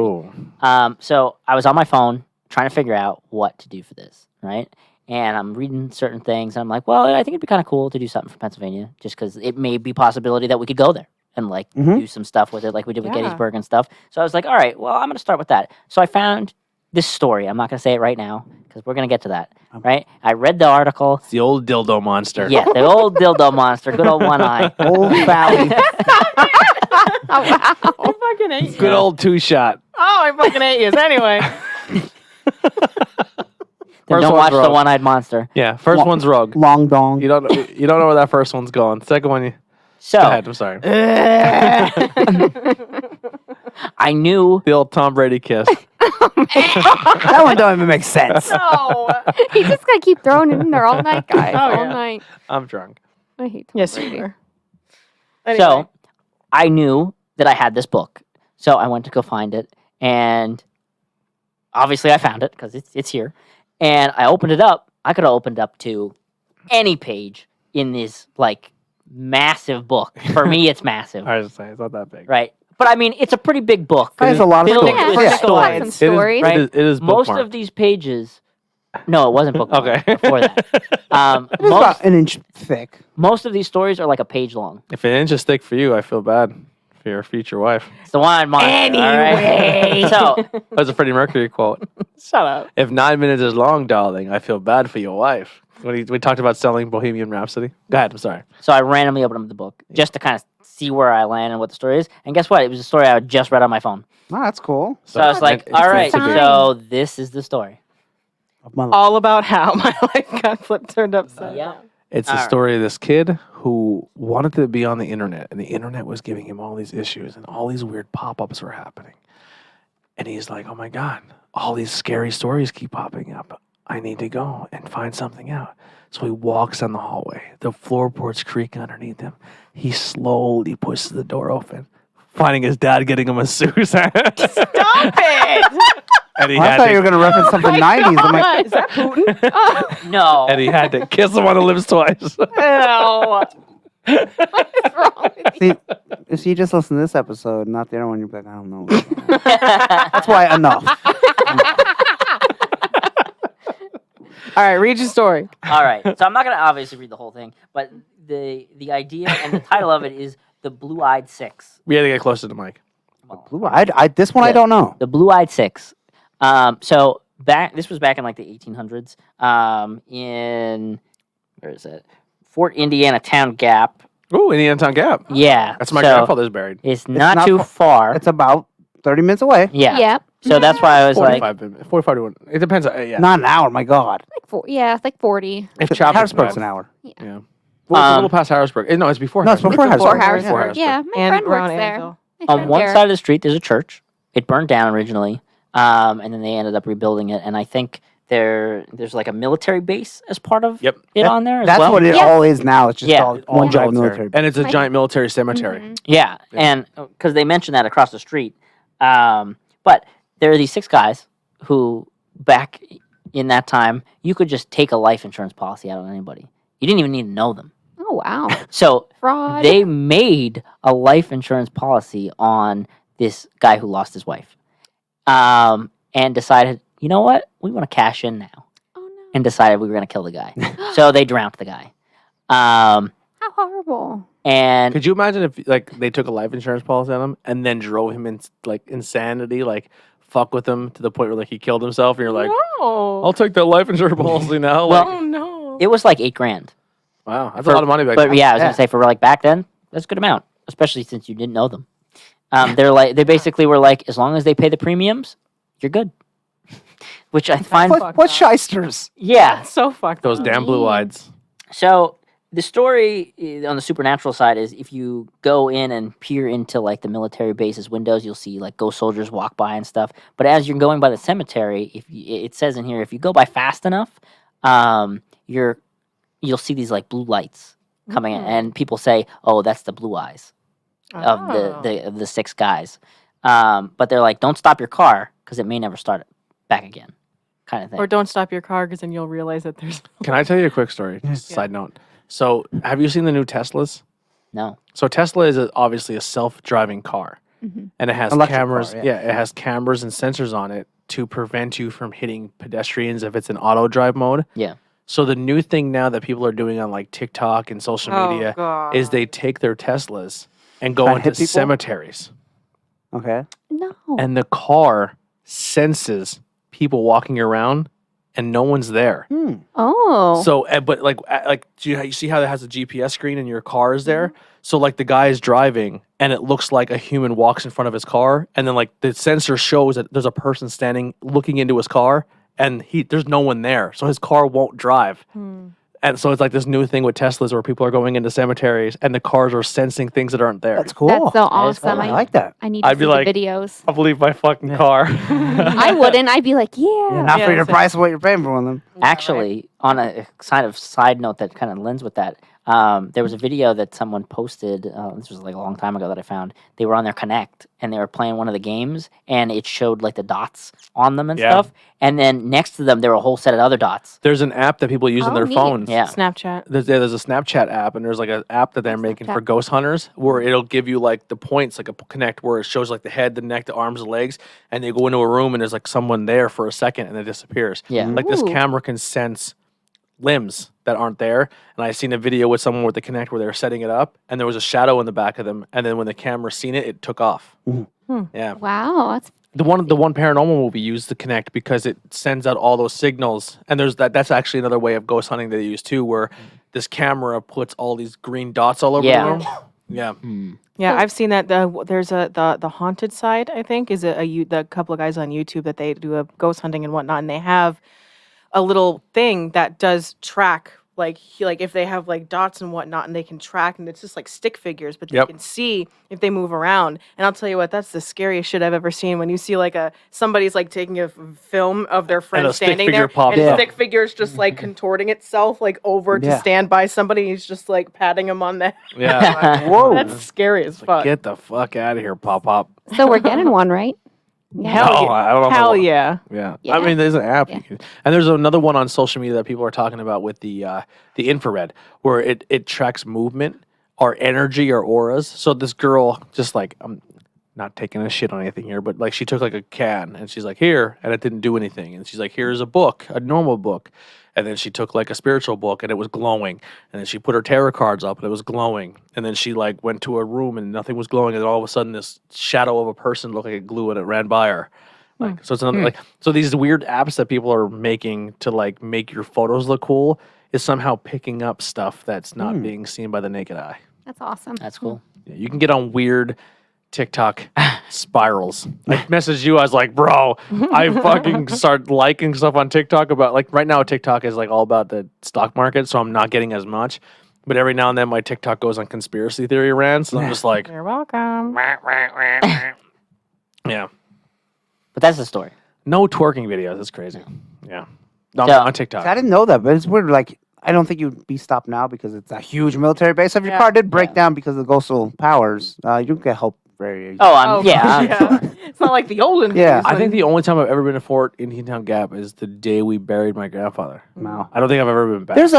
Oh. So I was on my phone trying to figure out what to do for this, right? And I'm reading certain things, and I'm like, well, I think it'd be kind of cool to do something for Pennsylvania, just because it may be a possibility that we could go there and like Mhm. do some stuff with it, like we did with Yeah. Gettysburg and stuff. So I was like, all right, well, I'm going to start with that. So I found this story. I'm not going to say it right now because we're going to get to that, right? I read the article. It's the old dildo monster. Yeah, the old dildo monster, good old one eye. Old Valley. Oh wow! I fucking hate you. Good old two-shot. Oh, I fucking hate you. Anyway. Then First don't one's watch the rogue. one-eyed monster. Yeah, first Long- one's rogue. Long dong. You don't know where that first one's going. Second one, go So ahead. I'm sorry. I knew The old Tom Brady kiss. That one don't even make sense. No. He's just gonna keep throwing it in there all night, guys. Oh, all yeah. night. I'm drunk. I hate Tom Yes, Brady. you were. So I knew that I had this book. So I went to go find it. And obviously I found it because it's here. And I opened it up. I could have opened up to any page in this like massive book. For me, it's massive, I was just saying, it's not that big. right? But I mean, it's a pretty big book. There's a lot of Filled stories. Yeah, with Yeah. it's stories. got some stories. Right. It is Most bookmarked. of these pages. No, it wasn't bookmarked Okay. before that. It's about an inch thick. Most of these stories are like a page long. If an inch is thick for you, I feel bad for your future wife. It's the one monster. All right? So That's a Freddie Mercury quote. Shut up. If 9 minutes is long, darling, I feel bad for your wife. When we talked about selling Bohemian Rhapsody. Go ahead. I'm sorry. So I randomly opened up the book just to kind of see where I land and what the story is. And guess what? It was a story I had just read on my phone. Oh, that's cool. So I was like, it's all right, meant to be. so this is the story. Of my life. All about how my life got turned upside Yeah. down. It's the All right. story of this kid who wanted to be on the internet, and the internet was giving him all these issues, and all these weird pop-ups were happening. And he's like, oh my God, all these scary stories keep popping up. I need to go and find something out. So he walks down the hallway. The floorboards creak underneath him. He slowly pushes the door open, finding his dad getting him a Susan. Stop it! And he I had thought you were to, going to reference something 90s. I'm like, Is that Putin? No. and he had to kiss him on the lips twice. No. What's wrong with you? see, if you just listen to this episode, not the other one, you're like, I don't know. That's why enough. All right, read your story. All right. So I'm not going to obviously read the whole thing, but the idea and the title of it is The Blue-Eyed Six. We had to get closer to the mic. Blue, this one I Yeah. don't know. The Blue-Eyed Six. So this was back in like the 1800s. In where is it? Fort Indiana Town Gap. Ooh, Indiana Town Gap. Yeah. That's my so grandfather's buried. It's not not too fa- far. It's about 30 minutes away. Yeah. Yep. So that's why I was like, 45 to 1. It depends. Yeah. Not an hour, my God. It's like 40. if Chopper's Harrisburg's bad. an hour. Yeah. Well, it's a little past Harrisburg. No, it's before No, it's Harrisburg. before Or Harrisburg. Harrisburg. Yeah, my And friend around works there. Annville. My on friend one there. side of the street there's a church. It burned down originally, and then they ended up rebuilding it. And I think there's like a military base as part of Yep. it on there as That's well. what it Yeah. all is now. It's just Yeah. all All one giant military. military. And it's a My- giant military cemetery. Mhm. Yeah, Yeah. and because they mentioned that across the street. But there are these 6 guys who, back in that time, you could just take a life insurance policy out on anybody. You didn't even need to know them. Oh wow. So Fraud. they made a life insurance policy on this guy who lost his wife, and decided, you know what, we want to cash in now, Oh no. and decided we were going to kill the guy. So they drowned the guy. Um, How horrible. and Could you imagine if like they took a life insurance policy on him and then drove him in like insanity, like fuck with him to the point where like he killed himself, and you're like, no. I'll take that life insurance policy now. Well, Like, Oh no. it was like $8,000. wow, that's for- a lot of money back But then. yeah, I was gonna say for like back then, that's a good amount, especially since you didn't know them. They basically were like, as long as they pay the premiums, you're good. Which I find, What shysters? yeah. That's so fucked. Those up. damn blue eyes. So the story on the supernatural side is if you go in and peer into like the military bases windows, you'll see like ghost soldiers walk by and stuff. But as you're going by the cemetery, it says in here, if you go by fast enough, you'll see these like blue lights coming in, and people say, "Oh, that's the blue eyes of the 6 guys." But they're like, "Don't stop your car because it may never start it back again," kind of thing. Or don't stop your car because then you'll realize that there's. Can I tell you a quick story? Just a side note. So, have you seen the new Teslas? No. So Tesla is obviously a self-driving car, Mhm. and it has Electric cameras. car, yeah. It has cameras and sensors on it to prevent you from hitting pedestrians if it's in auto drive mode. Yeah. So the new thing now that people are doing on like TikTok and social Oh, media God. is they take their Teslas and go Try to into hit people? cemeteries, Okay. No. and the car senses people walking around, and no one's there. Oh. So, but like do you see how it has a GPS screen and your car is there? Mm-hmm. So like the guy is driving, and it looks like a human walks in front of his car, and then like the sensor shows that there's a person standing looking into his car, and there's no one there, so his car won't drive. And so it's like this new thing with Teslas where people are going into cemeteries, and the cars are sensing things that aren't there. That's cool. That's so That is awesome. cool. I like that. I need to I'd see be like- the videos. I'll believe my fucking car. I wouldn't. I'd be like, yeah. Not Yeah, for your same. price of what you're paying for one of them. Actually, on a kind of side note that kind of lends with that, there was a video that someone posted. This was like a long time ago that I found. They were on their Connect and they were playing one of the games, and it showed like the dots on them and Yeah. stuff. And then next to them, there were a whole set of other dots. There's an app that people use on Oh, their neat. phones. Yeah. Snapchat. There's a Snapchat app, and there's like an app that they're making for Snapchat. ghost hunters where it'll give you like the points, like a Connect, where it shows like the head, the neck, the arms, the legs, and they go into a room and there's like someone there for a second and it disappears. Yeah. Like this Ooh. camera can sense limbs that aren't there. And I seen a video with someone with the Connect where they were setting it up, and there was a shadow in the back of them, and then when the camera seen it, it took off. Yeah. Wow. That's The one paranormal movie used the Connect because it sends out all those signals, and that's actually another way of ghost hunting they use too, where this camera puts all these green dots all over Yeah. the room. Yeah, Yeah, I've seen that. There's the haunted side. I think is the couple of guys on YouTube that they do a ghost hunting and whatnot, and they have a little thing that does track like if they have like dots and whatnot, and they can track, and it's just like stick figures, but they Yep. can see if they move around. And I'll tell you what, that's the scariest shit I've ever seen. When you see like somebody's like taking a film of their friend a stick standing figure there, pops and up. the stick figure's just like contorting itself like over to Yeah. stand by somebody. He's just like patting him on the. yeah. Whoa. That's scary as fuck. Get the fuck out of here, Pop. so we're getting one, right? Hell No, yeah. I don't know. Hell yeah. Yeah. Yeah. I mean, there's an app, Yeah. you can, and there's another one on social media that people are talking about with the infrared, where it tracks movement or energy or auras. So this girl, just like I'm not taking a shit on anything here, but like she took like a can and she's like here, and it didn't do anything, and she's like here's a book, a normal book. And then she took like a spiritual book and it was glowing. And then she put her tarot cards up and it was glowing. And then she like went to a room and nothing was glowing. And then all of a sudden this shadow of a person looked like it glue and it ran by her. Like, so it's another like, so these weird apps that people are making to like make your photos look cool is somehow picking up stuff that's not being seen by the naked eye. That's awesome. That's cool. Yeah, you can get on weird TikTok spirals. I messaged you. I was like, bro, I fucking start liking stuff on TikTok about like right now. TikTok is like all about the stock market, so I'm not getting as much. But every now and then, my TikTok goes on conspiracy theory rants, and I'm just like, You're welcome. yeah, But that's the story. no twerking videos. It's crazy. Yeah, No, So- on TikTok. I didn't know that, but it's weird. Like, I don't think you'd be stopped now because it's a huge military base. So if your Yeah. car did break down because of the coastal powers, you don't get help very easily. Oh, I'm gosh, sure. It's not like the olden Yeah. days. I think when- the only time I've ever been to Fort Indiantown Gap is the day we buried my grandfather. Wow. I don't think I've ever been back. There's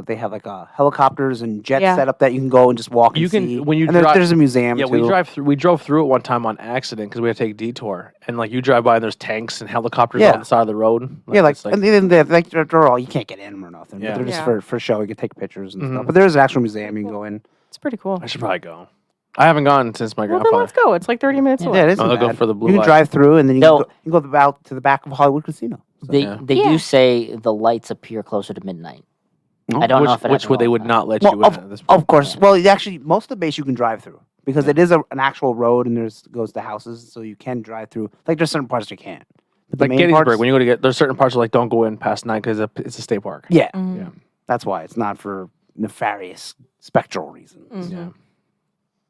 they have like helicopters and jets Yeah. set up that you can go and just walk. You and can- see. when you and drive- there's a museum. Yeah, too. we drove through it one time on accident because we had to take a detour, and like you drive by and there's tanks and helicopters Yeah. on the side of the road. Yeah, like it's like and then they're all you can't get in them or nothing. Yeah. But they're just Yeah. for show. You can take pictures and Mhm. stuff. But there's an actual museum you can go in. It's pretty cool. I should probably go. I haven't gone since my Well, then grandfather. let's go. It's like 30 minutes away. Yeah, it isn't Oh, they'll go bad. for the blue You can light. drive through and then you No. can go out to the back of Hollywood Casino. So- They Yeah. they Yeah. do say the lights appear closer to midnight. No? I don't know which if it which has would they wrong would with not let Well, you in at this point. Of course. Well, actually, most of the base you can drive through because it is an actual road and goes to houses, so you can drive through. Like there's certain parts you can't. But the Like main Gettysburg, parts, when you go to get there's certain parts like don't go in past 9 because it's a state park. yeah, Mhm. Yeah. that's why it's not for nefarious spectral reasons. Mhm. Yeah.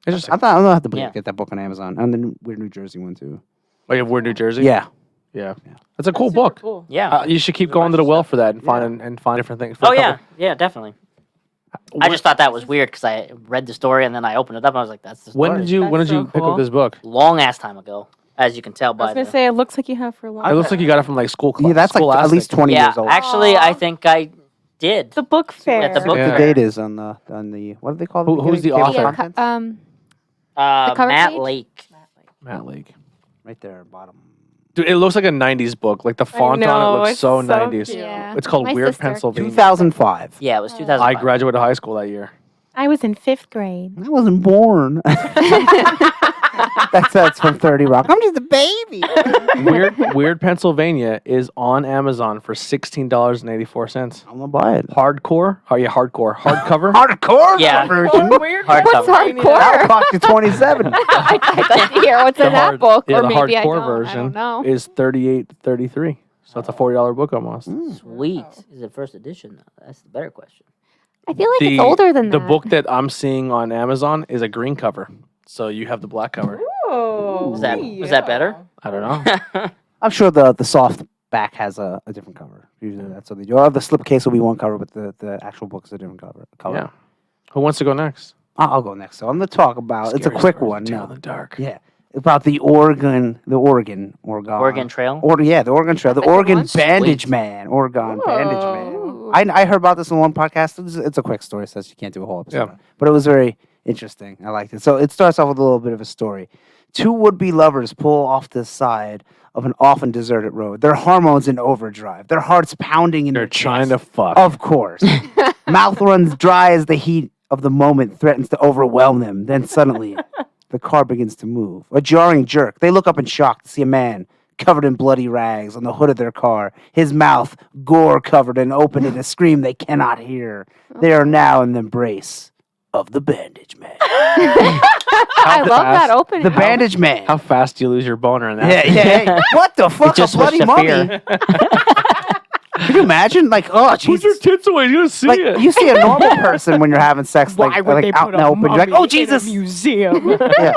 Interesting. I'm gonna have to Yeah. get that book on Amazon and the Weird New Jersey one too. Oh, you have Weird New Jersey? Yeah, Yeah. Yeah. That's a cool Super book. Cool. Yeah. You should keep going to the well for that and find different things. Oh yeah. Yeah, definitely. I just thought that was weird because I read the story and then I opened it up and I was like, "That's the story." when did you That's so pick cool. up this book? Long ass time ago, as you can tell I by was going the. to say, it looks like you have for a long It looks like you got it from like school class. yeah, that's like at least 20 Yeah, years old. actually, I Aw. think I did. The book fair. At the book Yeah. the fair. date is on the what do they call it? Who's the Table of author? Yeah, contents? cover Matt page? Lake. Matt Lake. Right there, bottom. Dude, it looks like a 90s book. Like the font on know, it looks it's so so 90s. cute. Yeah. It's called My Weird sister. Pennsylvania. 2005. Yeah, it was 2000. I graduated high school that year. I was in 5th grade. I wasn't born. that's from 30 Rock. I'm just a baby. Weird Pennsylvania is on Amazon for $16.84. I'm gonna buy it. Hardcore? Oh yeah, hardcore. Hardcover? Hardcore Yeah. version. Weird. Hardcover. What's hardcore? That'll cost you 27. I'd like to hear what's The in that hard- book, yeah, or the maybe I hardcore don't. version I don't know. is $38.33. So that's a $40 book almost. Sweet. Is it first edition though? That's the better question. I feel like it's older than the that. book that I'm seeing on Amazon is a green cover. So you have the black cover. Oh, Was that better? I don't know. I'm sure the soft back has a different cover. Usually that's what they do. Or the slipcase will be one cover, but the actual book is a different color. Yeah. Who wants to go next? I'll go next. So I'm going to talk about. It's a Scary quick stories one. to tell No. in the dark. Yeah, about the Oregon Oregon Trail. the Oregon Trail, the That's a good Oregon one. Bandage Sweet. Man, Oregon Bandage Man. Ooh. I heard about this in one podcast. It's a quick story, so you can't do a whole episode. Yeah. on it. But it was very interesting. I liked it. So it starts off with a little bit of a story. Two would-be lovers pull off the side of an often deserted road. Their hormones in overdrive. Their hearts pounding in They're their trying chest. to fuck. Of course. Mouth runs dry as the heat of the moment threatens to overwhelm them. Then suddenly, the car begins to move. A jarring jerk. They look up in shock to see a man covered in bloody rags on the hood of their car, his mouth gore covered and open in a scream they cannot hear. They are now in the embrace of the Bandage Man. I love that opening. The Bandage Man. How fast do you lose your boner in that? Yeah. What the fuck? just A bloody switched to mummy. fear. Can you imagine? Like, oh, Put your Jesus. tits away. You're going to see Like, it. you see a normal person when you're having sex, like out in the open. You're like, oh, Jesus. museum. Yeah.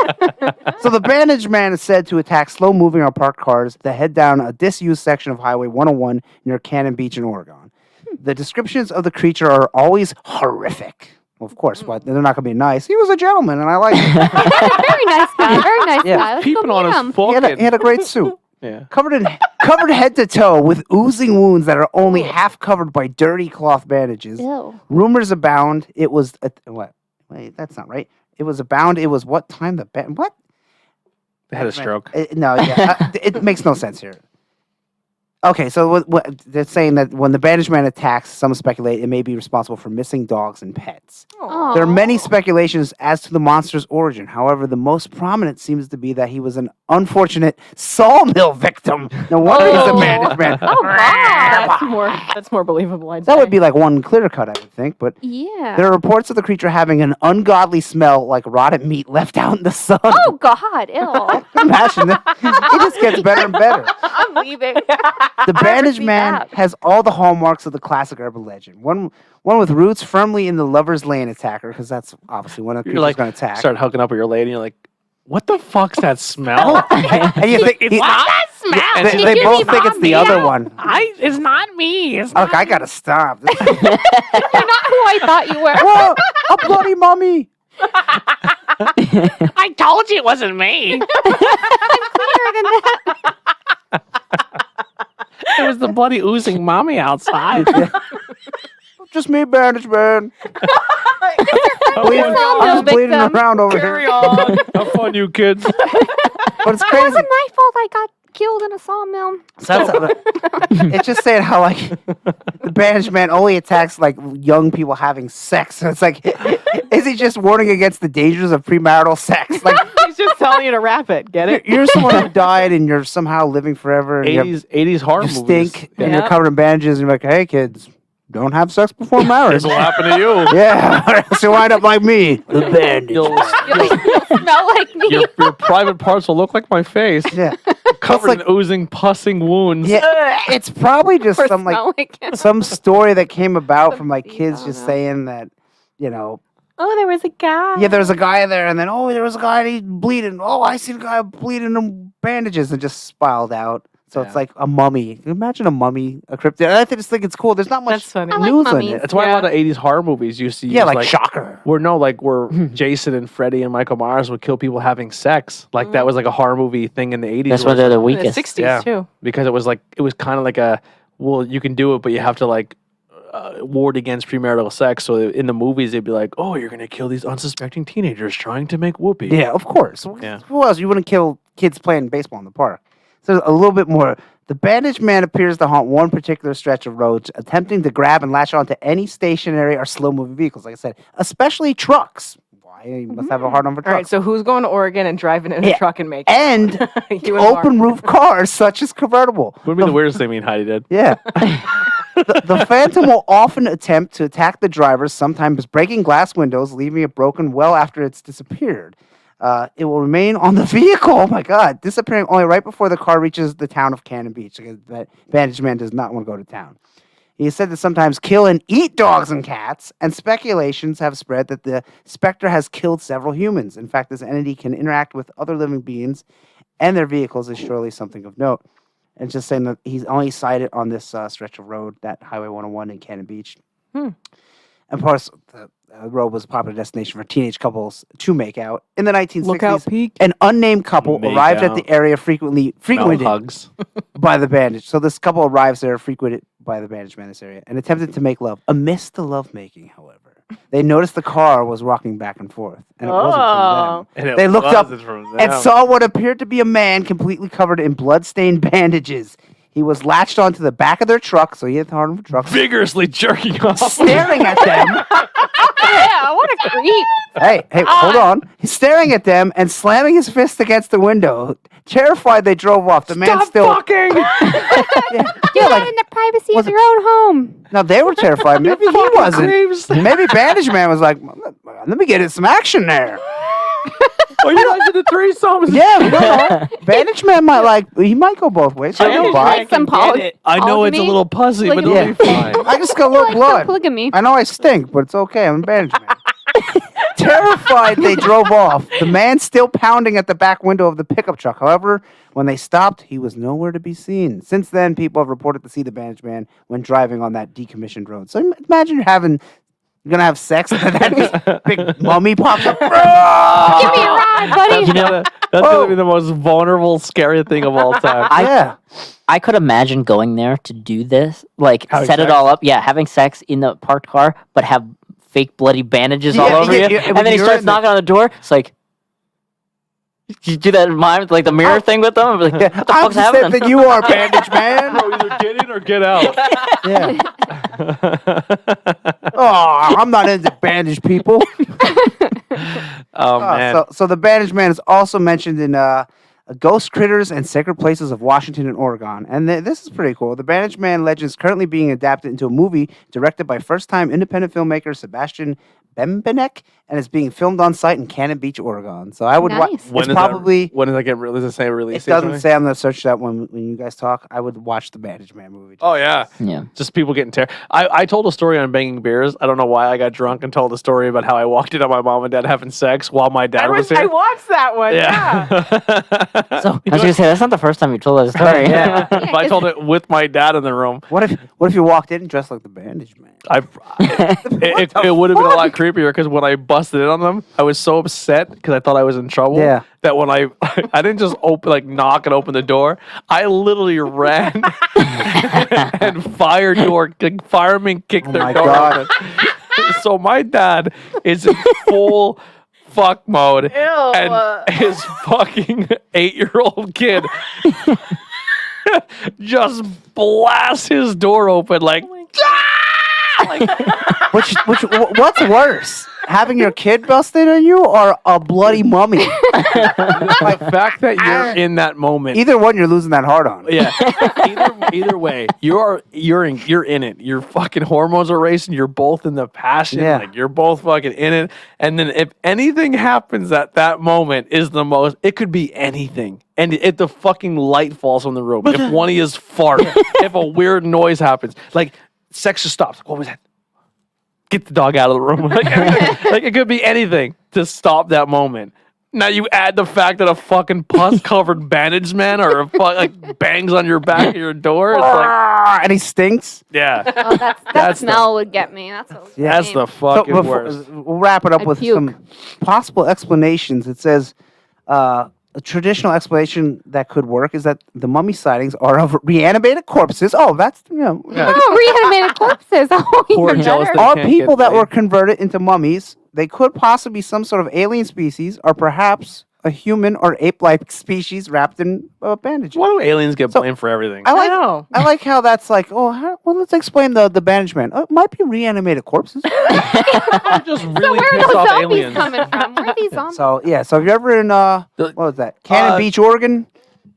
So the Bandage Man is said to attack slow-moving or parked cars that head down a disused section of Highway 101 near Cannon Beach in Oregon. The descriptions of the creature are always horrific. Well, of course, but they're not going to be nice. He was a gentleman, and I like him. Very nice guy. Very nice Yeah. guy. Let's go Peeping on meet his him. fucking. He had a great suit. Yeah. Covered head to toe with oozing wounds that are only half covered by dirty cloth bandages. Ew. Rumors abound. It was what? Wait, that's not right. It was abound. It was what time the what? They had a stroke. No, yeah, it makes no sense here. Okay, so what they're saying that when the Bandage Man attacks, some speculate it may be responsible for missing dogs and pets. Aw. There are many speculations as to the monster's origin. However, the most prominent seems to be that he was an unfortunate sawmill victim. No wonder he's a Bandage Man. Oh, God. That's more believable. I'd That say. would be like one clear cut, I would think. But Yeah. there are reports of the creature having an ungodly smell like rotted meat left out in the sun. Oh, God. Ew. Imagine that. It just gets better and better. I'm leaving. The Bandage see Man that. has all the hallmarks of the classic urban legend. One with roots firmly in the lover's lane attacker, because that's obviously when a You're creature's like, going to attack. start hooking up with your lady. And you're like, what the fuck's that smell? And you think It's not that smell. they both think it's the other one. It's not me. It's Look, I gotta stop. You're not who I thought you were. Whoa, a bloody mummy. I told you it wasn't me. Clearer than that. It was the bloody oozing mommy outside. Just me, bandage man. Bleeding, I'm just bleeding around over Carry here. on. Have fun, you kids. But it's It crazy. wasn't my fault I got killed in a sawmill. It's just saying how like the bandage man only attacks like young people having sex. So it's like, is he just warning against the dangers of premarital sex? Like He's just telling you to wrap it. Get it? you're someone who died and you're somehow living forever. And 80s horror you movies. stink and you're Yeah. covered in bandages. And you're like, hey kids, don't have sex before marriage. This will happen to you. Yeah, so wind up like me. The bandage. You'll Smell like me. your private parts will look like my face, Yeah, covered like- in oozing, pussing wounds. yeah. It's probably just Or some like smell like him. some story that came about from like Something, kids I just don't know. saying that, you know, Oh, there was a guy. yeah, there was a guy there, and then there was a guy and he's bleeding. Oh, I see the guy bleeding in bandages and just spiraled out. So it's Yeah. like a mummy. Can you imagine a mummy, a cryptid? And I just think it's cool. There's not much That's funny. I like news on mummies. it. That's why a Yeah. lot of 80s horror movies you see. Yeah, is like Shocker. where Jason and Freddy and Michael Myers would kill people having sex. Like that was like a horror movie thing in the 80s. That's where why they're the In the weakest. 60s, Yeah. too. because it was kind of like you can do it, but you have to like ward against premarital sex. So in the movies, they'd be like, oh, you're going to kill these unsuspecting teenagers trying to make whoopee. Yeah, of course. Yeah. Who else? You wouldn't kill kids playing baseball in the park. So there's a little bit more. The bandaged man appears to haunt one particular stretch of roads, attempting to grab and latch onto any stationary or slow-moving vehicles. Like I said, especially trucks. Why? You must have a hard on for All right, trucks. so who's going to Oregon and driving in a Yeah. truck and making And You and Mark. open roof cars, such as convertible. Would be the weirdest thing me and Heidi did. Yeah. The Phantom will often attempt to attack the drivers, sometimes breaking glass windows, leaving it broken well after it's disappeared. It will remain on the vehicle, oh my God, disappearing only right before the car reaches the town of Cannon Beach. Because that bandaged man does not want to go to town. He is said to sometimes kill and eat dogs and cats, and speculations have spread that the specter has killed several humans. In fact, this entity can interact with other living beings, and their vehicles is surely something of note. And just saying that he's only sighted on this stretch of road, that Highway 101 in Cannon Beach. And of course, the road was a popular destination for teenage couples to make out. In the 1960s, Lookout Peak. an unnamed couple Make arrived at out. the area frequented Hugs. by the bandage. So this couple arrives there, frequented by the bandage man in this area, and attempted to make love. Amidst the lovemaking, however, they noticed the car was rocking back and forth, and it wasn't from them. And it They looked up wasn't from And them. saw what appeared to be a man completely covered in blood-stained bandages. He was latched onto the back of their truck, so he had the heart of a truck, vigorously jerking off. staring at them. Yeah, what a creep. Hey, hold on. He's staring at them and slamming his fist against the window. Terrified, they drove off. The man Stop still. fucking! Yeah, Do that like, in the privacy was of it- your own home. no, they were terrified. Maybe he wasn't. Maybe Bandage Man was like, let me get in some action there. Oh, you guys did the threesomes. Yeah, we don't know. Bandage Man he might go both ways. I I know, just Bob. like some I know it's a polygamy. little pussy, but it'll Yeah. be fine. I just got a I little like some blood. polygamy. I know I stink, but it's okay. I'm a bandage man. Terrified, they drove off. The man still pounding at the back window of the pickup truck. However, when they stopped, he was nowhere to be seen. Since then, people have reported to see the bandage man when driving on that decommissioned road. So imagine you're gonna have sex and then this big mummy pops up. Give me a ride, buddy. You know, that's gonna be the most vulnerable, scary thing of all time. Yeah. I could imagine going there to do this, like Having set it sex? all up. Yeah, having sex in the parked car, but have fake bloody bandages all Yeah, over yeah, you. yeah, And when then he you're starts in the- knocking on the door. It's like, you do that in mind, like the mirror thing with them. I'm like, what the I'm fuck's the same happening? thing you are, bandage man. Either get in or get out. Yeah. Oh, I'm not into bandage people. Oh man. So the bandage man is also mentioned in Ghost Critters and Sacred Places of Washington and Oregon. And this is pretty cool. The bandage man legend is currently being adapted into a movie directed by first-time independent filmmaker Sebastian Bembenek, and it's being filmed on site in Cannon Beach, Oregon. So I would watch. Nice. When It's does probably. when does that get? Does it say release? It date or doesn't something? say. I'm gonna search that when you guys talk. I would watch the Bandage Man movie. Oh yeah. Yeah. Just people getting tear. I told a story on Banging Beers. I don't know why I got drunk and told a story about how I walked in on my mom and dad having sex while my dad was I here. watched that one. Yeah. So I was gonna say that's not the first time you told that story. Yeah. But I Yeah, told it with my dad in the room. What if you walked in dressed like the Bandage Man? It would have been a lot creepier because when I busted in on them, I was so upset because I thought I was in trouble. Yeah. That when I didn't just knock and open the door, I literally ran and firemen kicked their my door God. open. So my dad is in full fuck mode, and his fucking 8-year-old kid just blasts his door open like. What's worse, having your kid busted on you or a bloody mummy? The fact that you're in that moment. Either one, you're losing that hard on. Yeah. Either way, you're in it. Your fucking hormones are racing. You're both in the passion. Yeah. Like you're both fucking in it. And then if anything happens at that moment is the most. It could be anything. And if the fucking light falls from the room, if one of you fart, if a weird noise happens, like sex just stops. What was that? Get the dog out of the room. Like it could be anything to stop that moment. Now you add the fact that a fucking pus-covered bandage man or bangs on your back of your door. It's like, And he stinks. yeah, Oh, that That's the- smell would get me. That's what that's the So fucking before- worst. we'll wrap it up I'd with puke. some possible explanations. It says a traditional explanation that could work is that the mummy sightings are of reanimated corpses. Oh, that's Oh, reanimated corpses. Oh, Poor even jealous better. They are can't people get that were laid. converted into mummies. They could possibly be some sort of alien species, or perhaps a human or ape-like species wrapped in bandages. Why do aliens get So- blamed for everything? I like know. I like how that's like, well, let's explain the bandage man. It might be reanimated corpses. I'm just So really where are pissed those off zombies aliens. coming from? Where are these zombies? So if you're ever in what was that? Cannon Beach, Oregon,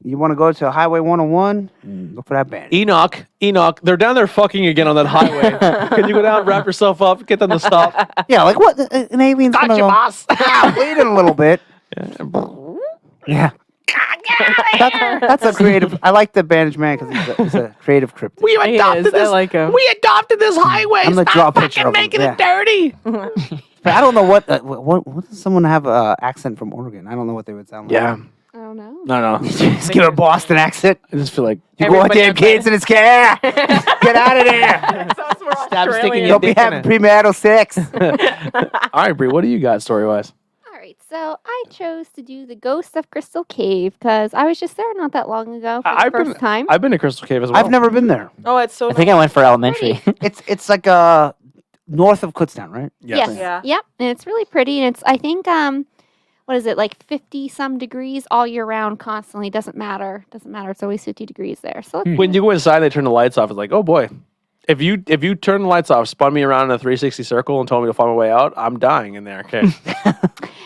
you want to go to Highway 101, look for that bandage. Enoch, they're down there fucking again on that highway. Can you go down, wrap yourself up, get them to stop? Yeah, like what? An alien's gonna go, boss. yeah, bleeding a little bit. Yeah. That's a creative. I like the bandage man because he's a creative cryptid. We He adopted is. this. I like him. We adopted this highway. I'm gonna Stop draw a picture fucking of him, making yeah. it dirty. But I don't know what does someone have accent from Oregon? I don't know what they would sound like. Yeah. I don't know. No. Just give a Boston accent. I just feel like You go out Everybody there, has kids, and it's get out of there. Stop sticking your Don't be dick in having it. premarital sex. All right, Bree, what do you got story wise? All right, so I chose to do the Ghost of Crystal Cave because I was just there not that long ago for the I've first been time. I've been to Crystal Cave as well. I've never been there. Oh, it's so I think I went for elementary. It's like north of Kutztown, right? Yes. Yeah. Yep. And it's really pretty. And it's, I think, what is it, like 50 some degrees all year round constantly. Doesn't matter. It's always 50 degrees there. So it's When you go inside, they turn the lights off. It's like, oh boy. If you turn the lights off, spun me around in a 360 circle and told me to find my way out, I'm dying in there. Okay.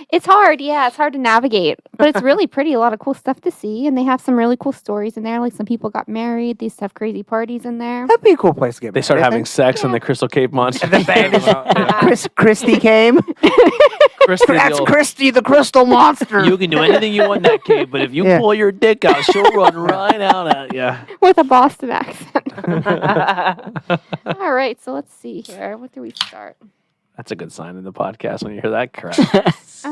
It's hard. Yeah, it's hard to navigate, but it's really pretty. A lot of cool stuff to see. And they have some really cool stories in there. Like some people got married. They used to have crazy parties in there. That'd be a cool place to get They married, start I having think. sex and the Crystal Cave monster. The bandage. Christy came. Christy, That's the old- Christy, the crystal monster. You can do anything you want in that cave, but if you Yeah. pull your dick out, she'll run right out at you. With a Boston accent. All right, so let's see here. What do we start? That's a good sign in the podcast when you hear that crap. This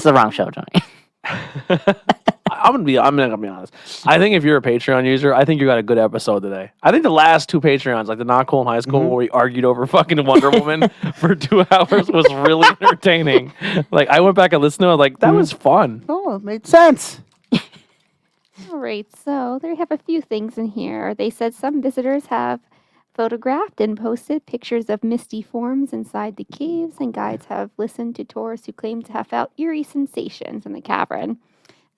is the wrong show, Johnny. I'm not gonna be honest. I think if you're a Patreon user, I think you got a good episode today. I think the last two Patreons, like the Not Cool in High School, where we argued over fucking Wonder Woman for 2 hours, was really entertaining. Like I went back and listened to it, like that was fun. Oh, it made sense. All right, so they have a few things in here. They said some visitors have photographed and posted pictures of misty forms inside the caves, and guides have listened to tourists who claim to have felt eerie sensations in the cavern.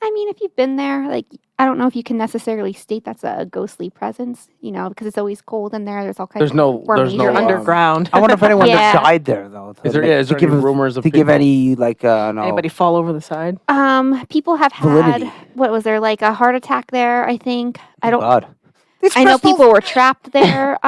I mean, if you've been there, like, I don't know if you can necessarily state that's a ghostly presence, you know, because it's always cold in there. There's all kinds There's of no formation. You're um, underground. I wonder if anyone Yeah. died there though. Is there any give rumors of to give people- any like no Anybody fall over the side? People have Validity. had, what was there, like a heart attack there, I think. I don't God. I know people were trapped there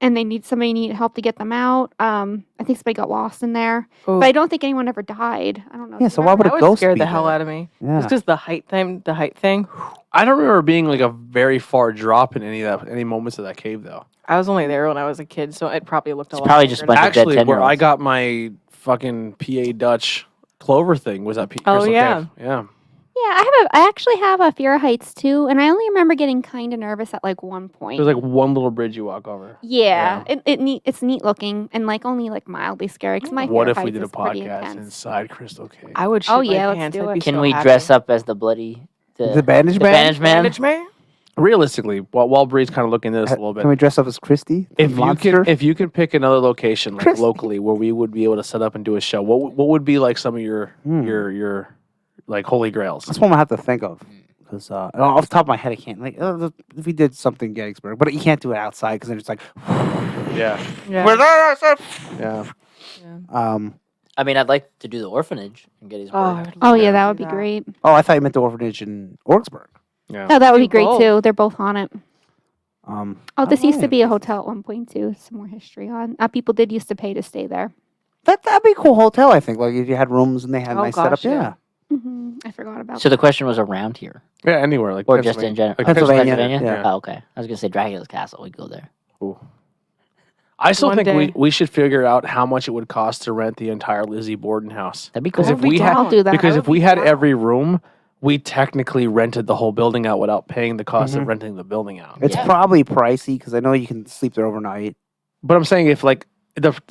and somebody need help to get them out. I think somebody got lost in there, Ooh. but I don't think anyone ever died. I don't know. Yeah, Do so you why remember? would a That would ghost scare be the hell there? out of me. Yeah. Just because the height thing. I don't remember being like a very far drop in any moments of that cave though. I was only there when I was a kid, so it probably looked a It's lot. probably just a bigger bunch than- of dead Actually, where I 10-year-olds. got my fucking PA Dutch Clover thing was at Oh, Crystal yeah. Cave. Yeah. Yeah, I actually have a fear of heights too, and I only remember getting kind of nervous at like one point. There's like one little bridge you walk over. yeah, it's neat looking and like only like mildly scary. Because my What fear if of we heights did a is pretty podcast intense. inside Crystal Cave? I would. Shit Oh, yeah, my let's pants. do I'd it. be Can so we happy. dress up as the bloody The bandage man? bandage man? Bandage man? Realistically, while Bree's kind of looking at this a little bit, Can we dress up as Christy? if from you Monster? if you could pick another location like Christy. locally where we would be able to set up and do a show, what would be like some of your Hmm. your like holy grails? That's one I have to think of. Because off the top of my head, I can't. Like, if we did something Gettysburg, but you can't do it outside because then it's like, Yeah, Yeah. we're there. I said. yeah. I mean, I'd like to do the orphanage in Gettysburg. I would Oh love yeah, to that do would be great. Oh, I thought you meant the orphanage in Orksburg. Yeah. Oh, that would Do be great both. too. They're both on it. Oh, this used to Alright. be a hotel at one point too. Some more history on. People did used to pay to stay there. That'd be a cool hotel, I think. Like if you had rooms and they had a Oh, nice setup. gosh, yeah. Yeah. I forgot about. So the question was around here, Yeah, anywhere like or just in general? Like Pennsylvania, Pennsylvania? yeah. Oh, okay. I was gonna say Dracula's Castle. We go there. I still One think day. we should figure out how much it would cost to rent the entire Lizzie Borden house. That'd be cool. Because if we down. had I'll do that. because I if would we be had down. every room, we technically rented the whole building out without paying the cost of Mhm. renting the building out. It's Yeah. probably pricey because I know you can sleep there overnight. But I'm saying if like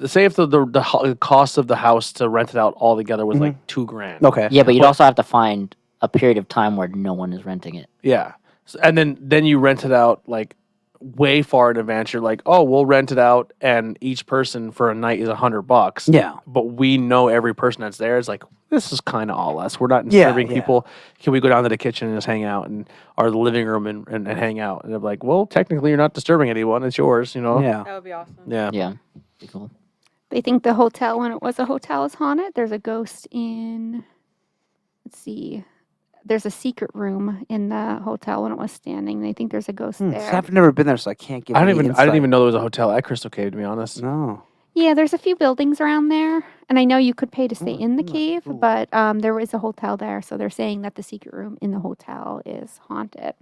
say if the cost of the house to rent it out all together was like $2,000. Okay. Yeah, but you'd also have to find a period of time where no one is renting it. Yeah. And then you rent it out like way far in advance. You're like, oh, we'll rent it out, and each person for a night is $100. Yeah. But we know every person that's there is like, this is kind of all us. We're not Yeah, disturbing yeah. people. Can we go down to the kitchen and just hang out or the living room and hang out? And they're like, well, technically you're not disturbing anyone. It's yours, you know? Yeah. That would be awesome. Yeah. Yeah, be cool. They think the hotel, when it was a hotel, is haunted. There's a ghost in. Let's see. There's a secret room in the hotel when it was standing. They think there's a ghost See, there. I've never been there, so I can't give. I any didn't insight. even know there was a hotel at Crystal Cave, to be honest. No. Yeah, there's a few buildings around there, and I know you could pay to stay in the mm, cave, cool. but there is a hotel there, so they're saying that the secret room in the hotel is haunted.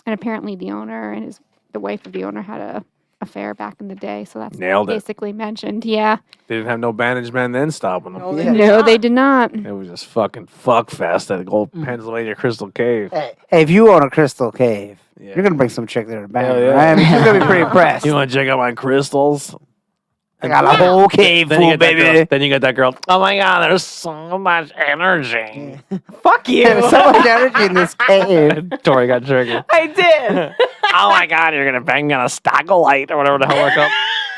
And apparently, the owner and the wife of the owner had a affair back in the day, so that's Nailed it. basically mentioned. Yeah, They didn't have no bandage men then stopping them. No, Yeah. did no, not. they did not. It was just fucking fuck fest at the old Pennsylvania Crystal Cave. Hey, if you own a Crystal Cave, Yeah. you're gonna bring some chick there to bang. Hell yeah. Right? I mean, she's gonna be pretty impressed. You want to check out my crystals? I got a whole cave Then you full, get that girl. baby. Then you get that girl. Oh my god, there's so much energy. Fuck you. There's so much energy in this cave. Tori got triggered. I did. Oh my god, you're gonna bang on a stagolite or whatever the hell they're called.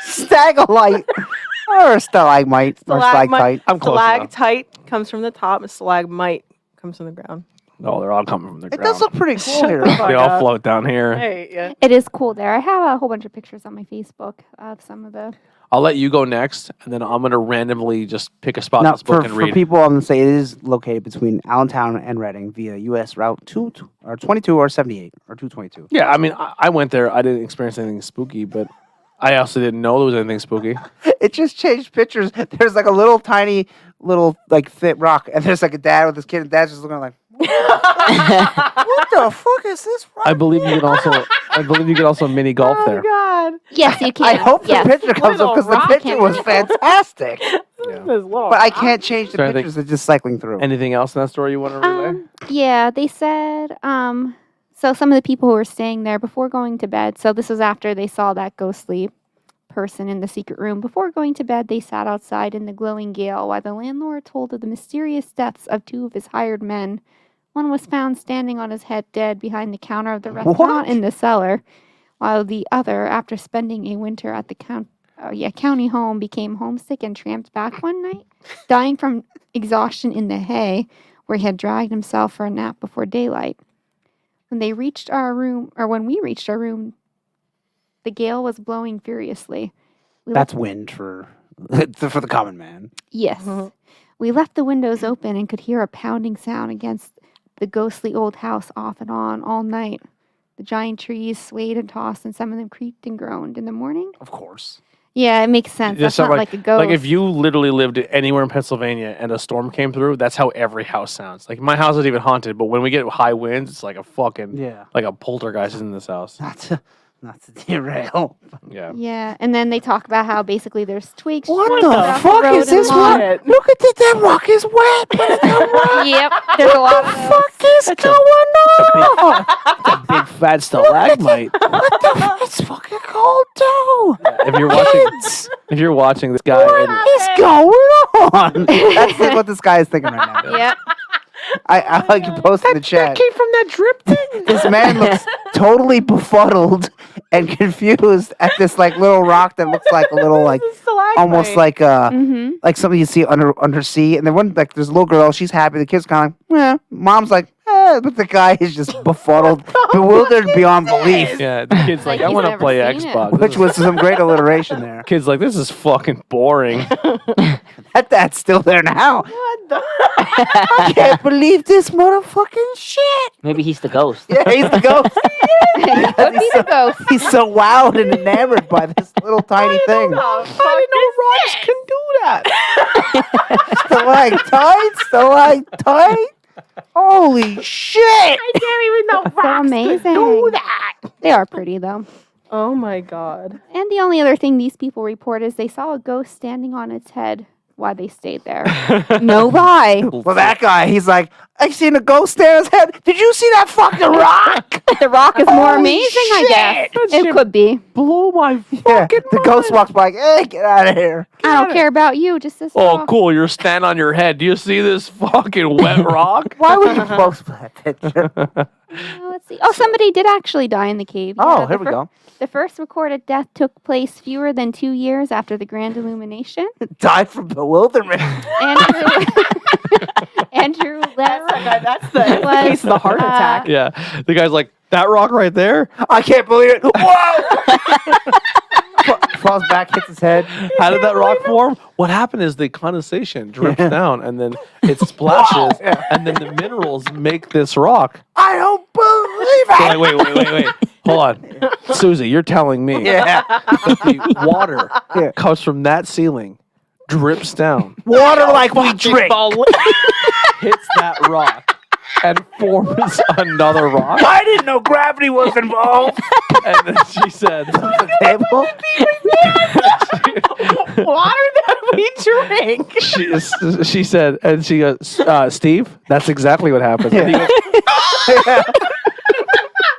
Stagolite or stalagmite or stalactite. I'm close enough. Stalactite comes from the top, and stalagmite comes from the ground. No, they're all coming from the It ground. does look pretty cool here. the fuck They all up. float down here. Hey, yeah. It is cool there. I have a whole bunch of pictures on my Facebook of some of the. I'll let you go next, and then I'm gonna randomly just pick a spot in Now, this book for and read. people, I'm gonna say it is located between Allentown and Reading via U.S. Route 22 or 78 or 222. Yeah, I mean, I went there. I didn't experience anything spooky, but I also didn't know there was anything spooky. It just changed pictures. There's like a little tiny little like fit rock, and there's like a dad with his kid, and dad's just looking like, what the fuck is this rock? I believe you can also mini golf Oh, there. God. Yes, you can. I hope yes. the picture comes up because the rock picture was fantastic. This little But I rock. can't change the Trying to think- pictures. It's just cycling through. Anything else in that story you want to relay? Yeah, they said, so some of the people who were staying there before going to bed, so this was after they saw that ghostly person in the secret room. Before going to bed, they sat outside in the glowing gale while the landlord told of the mysterious deaths of two of his hired men. One was found standing on his head dead behind the counter of the restaurant What? in the cellar, while the other, after spending a winter at the county home, became homesick and tramped back one night, dying from exhaustion in the hay, where he had dragged himself for a nap before daylight. When we reached our room, the gale was blowing furiously. That's wind for the common man. Yes. Mhm. We left the windows open and could hear a pounding sound against the ghostly old house off and on all night. The giant trees swayed and tossed, and some of them creaked and groaned in the morning. Of course. Yeah, it makes sense. Just That's not like a ghost. Like if you literally lived anywhere in Pennsylvania and a storm came through, that's how every house sounds. Like my house is even haunted, but when we get high winds, it's like a fucking like a poltergeist is in this house. Not to derail. Yeah. Yeah, and then they talk about how basically there's twigs. What strewn the throughout fuck road is and this along. one? Look at that. That rock is wet. Look at that rock. Yep, there's a lot of those. What the fuck is going on? It's a big fat stalagmite. What the fuck? It's fucking cold too. If you're watching this guy, What is going on? That's like what this guy is thinking right now. Yep. I like you posted in the chat. came from that drip thing. This man looks totally befuddled and confused at this like little rock that looks like a little like almost like like something you see undersea. And then one like there's a little girl, she's happy. The kid's kind of like, yeah. Mom's like, but the guy is just befuddled, bewildered beyond belief. Yeah, the kid's like, Like I he's want to never play seen it. Xbox. Which was some great alliteration there. Kid's like, this is fucking boring. That's still there now. I can't believe this motherfucking shit. Maybe he's the ghost. Yeah, he's the ghost. It could be the ghost. He's so wowed and enamored by this little tiny thing. I didn't know rocks can do that. Stalactite. Holy shit! I can't even know So amazing. do that. They are pretty though. Oh my god. And the only other thing these people report is they saw a ghost standing on its head while they stayed there. No lie. Well, that guy, he's like, I seen a ghost stare his head. Did you see that fucking rock? The rock is more Holy amazing, I guess. shit. It could be. Blow my Yeah, the ghost walks by like, hey, get out of here. I don't care about you, just this Oh, rock. cool. You're standing on your head. Do you see this fucking wet rock? Why would you post that picture? Let's see. Oh, somebody did actually die in the cave. Oh, Yeah, here we go. The first recorded death took place fewer than 2 years after the Grand Illumination. Died from bewilderment. Andrew Lehrer That's the was, case of the heart attack. Yeah. The guy's like, that rock right there? I can't believe it. Whoa! Falls back, hits his head. How did that rock form? What happened is the condensation drips down and then it splashes and then the minerals make this rock. I don't believe So it. like, wait. Hold on. Susie, you're telling me Yeah. that the water Yeah. comes from that ceiling, drips down, Water like we drink. hits that rock, and forms another rock. I didn't know gravity was involved. And then she said, The table. Water that we drink. she said, and she goes, Steve, that's exactly what happened. And he goes,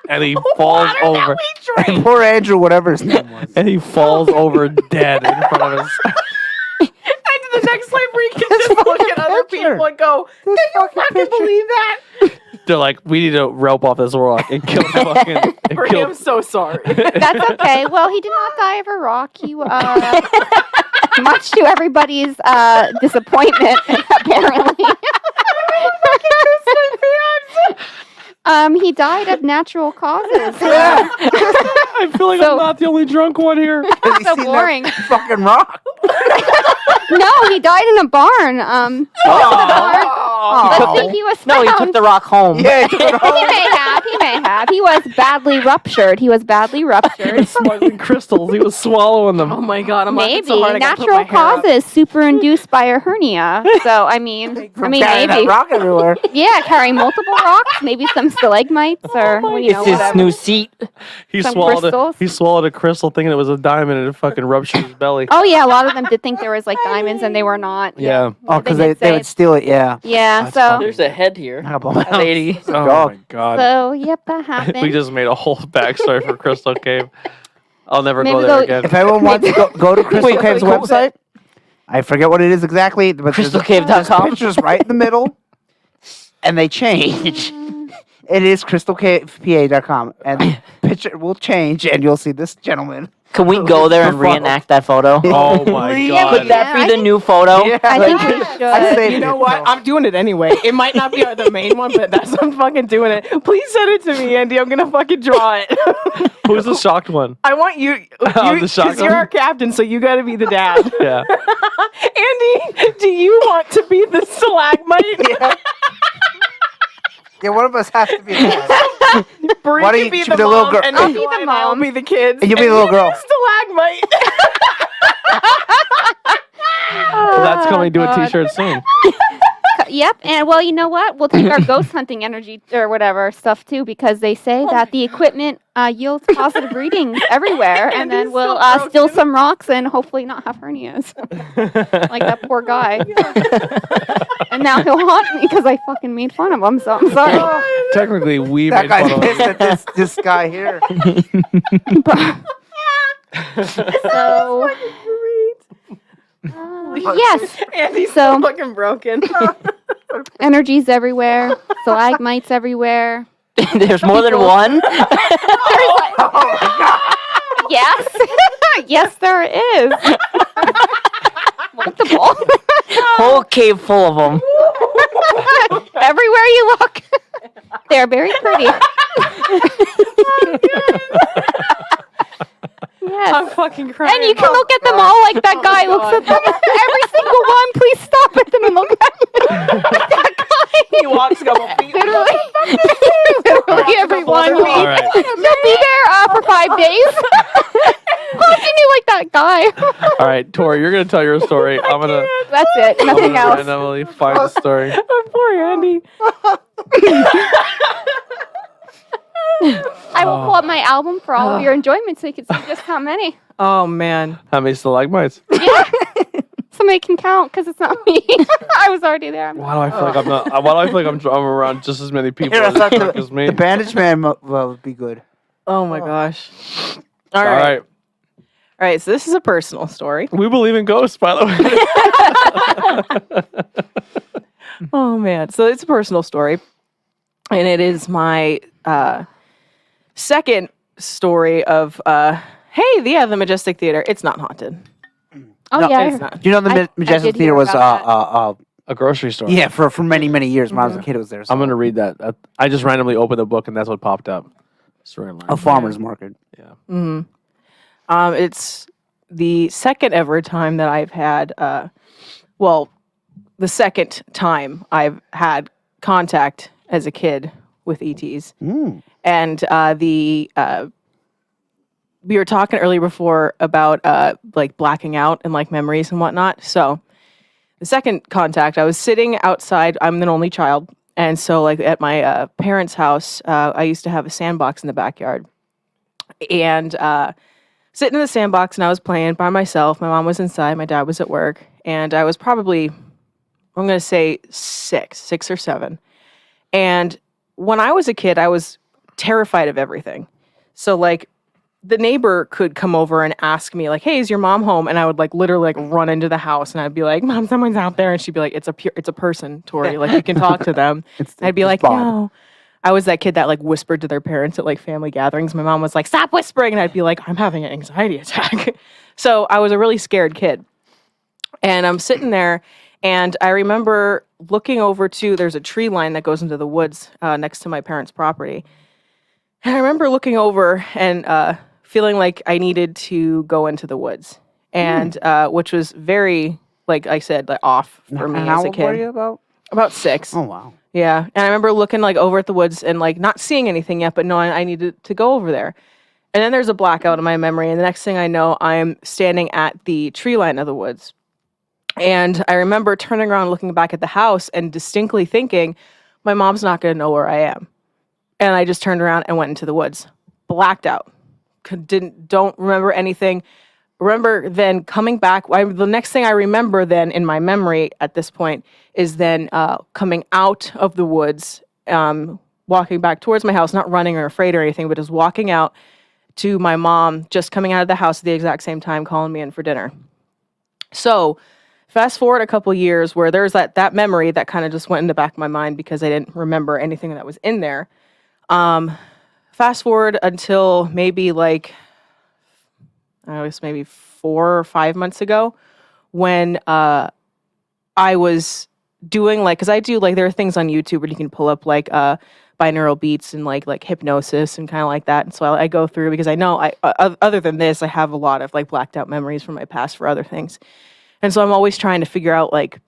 and he falls over. And poor Andrew, whatever his name was. And he falls over dead in front of us. And to the next life where you can just look at other people and go, can you fucking believe that? They're like, we need to rope off this rock and kill fucking. And Brittany, kill. I'm so sorry. That's okay. Well, he did not die of a rock. He, much to everybody's disappointment, apparently. He died of natural causes. I feel like I'm not the only drunk one here. So boring. Fucking rock. No, he died in a barn. Let's think he was No, he took found- the rock home. Yeah, he took it home. He may have. He was badly ruptured. Smuggling crystals. He was swallowing them. Oh my god, I'm laughing Maybe so hard I gotta put natural my hair up. causes superinduced by a hernia. So I mean Carrying maybe. that rock everywhere. Yeah, carrying multiple rocks, maybe some stalagmites or It's his whatever. new seat. He Some swallowed crystals. he swallowed a crystal thinking it was a diamond and it fucking ruptured his belly. Oh yeah, a lot of them did think there was like diamonds and they were not. Yeah. Oh, because did they say would steal it, yeah. Yeah, That's so funny. There's a head here. How about my Lady. Oh Dog. my god. so yep, that happened. We just made a whole backstory for Crystal Cave. I'll never Maybe go there go- again. If anyone wants to go to Crystal Wait, Cave's wait, website, I forget what it is exactly, but there's CrystalCave.com. pictures right in the middle, and they change. It is crystalcavepa.com, and the picture will change, and you'll see this gentleman. Can we go there and Befuddled. reenact that photo? Oh my Could god. Could that Yeah, be I the think- new photo? Yeah, I think we like- should. I saved You know it, what? so. I'm doing it anyway. It might not be the main one, but I'm fucking doing it. Please send it to me, Andy. I'm gonna fucking draw it. Who's the shocked one? I want you, I'm the because shotgun? you're our captain, so you got to be the dad. Yeah. Andy, do you want to be the stalagmite? Yeah, one of us has to be the dad. Brie Why don't can you- be should the be the little mom, girl- and I'll then be the and I'll mom. be the kids. And you'll be the little girl. Stalagmite. That's coming to a God. T-shirt soon. Yep, and well, you know what? We'll take our ghost hunting energy or whatever stuff too, because they say that the equipment yields positive readings everywhere, and then he's we'll still steal broken. some rocks and hopefully not have hernias, like that poor guy. And now he'll haunt me because I fucking made fun of him. So I'm sorry. Technically, we That made guy's fun of pissed him. at this guy here. So yes, Andy's So- so fucking broken. energies everywhere, stalagmites everywhere. There's more than one. Yes, yes, there is. Multiple. Whole cave full of them. Everywhere you look, they're very pretty. I'm Yes. fucking crying. And you can look at them all like that guy looks at them. Every single one. Please stop at them and look at me. That guy. He walks a couple feet. Literally, literally everyone. All right. They'll be there for 5 days. Looking me like that guy. All right, Tori, you're gonna tell your story. I'm gonna. That's it. Nothing else. And Emily find the story. Oh, poor Andy. I will pull up my album for all of your enjoyment so you can see just how many. Oh man. How many stalagmites? Yeah. Somebody can count because it's not me. I was already there. Why do I feel like I'm not? Why do I feel like I'm around just as many people Here, I as thought drunk as me? the bandage man would be good. Oh my gosh. All All right. right, All right. So this is a personal story. we believe in ghosts, by the way. Oh man. So it's a personal story, and it is my second story of hey, the Majestic Theater. It's not haunted. Oh, No, yeah. It's not. Do you know the I Majestic did Theater hear was about A grocery store. yeah for many years when I was a kid it was there. I'm gonna read that. I just randomly opened the book and that's what popped up. So we're gonna learn. a farmer's market. Yeah. It's the second ever time that I've had, the second time I've had contact as a kid with ETs. And we were talking earlier before about like blacking out and like memories and whatnot. So the second contact, I was sitting outside. I'm an only child. And so like at my parents' house, I used to have a sandbox in the backyard. And sitting in the sandbox and I was playing by myself. My mom was inside. My dad was at work. And I was probably, I'm going to say 6 or 7. And when I was a kid, I was terrified of everything. So like the neighbor could come over and ask me like, hey, is your mom home? And I would like literally like run into the house and I'd be like, Mom, someone's out there. And she'd be like, it's a person, Tori. Like you can talk to them. I'd be like, Bob. no. I was that kid that like whispered to their parents at like family gatherings. My mom was like, stop whispering. And I'd be like, I'm having an anxiety attack. So I was a really scared kid. And I'm sitting there and I remember looking over to, there's a tree line that goes into the woods next to my parents' property. And I remember looking over and feeling like I needed to go into the woods. And which was very, like I said, like off for me How as a old were kid. you about? About 6. Oh wow. Yeah. And I remember looking like over at the woods and like not seeing anything yet, but knowing I needed to go over there. And then there's a blackout in my memory. And the next thing I know, I'm standing at the tree line of the woods. And I remember turning around, looking back at the house and distinctly thinking, my mom's not going to know where I am. And I just turned around and went into the woods. Blacked out. Don't remember anything. Remember then coming back. The next thing I remember then in my memory at this point is then coming out of the woods, walking back towards my house, not running or afraid or anything, but just walking out to my mom just coming out of the house at the exact same time, calling me in for dinner. So fast forward a couple years where there's that memory that kind of just went in the back of my mind because I didn't remember anything that was in there. Fast forward until maybe like, I guess maybe 4 or 5 months ago when I was doing like, because I do like, there are things on YouTube where you can pull up like binaural beats and like hypnosis and kind of like that. And so I go through because I know other than this, I have a lot of like blacked out memories from my past for other things. And so I'm always trying to figure out like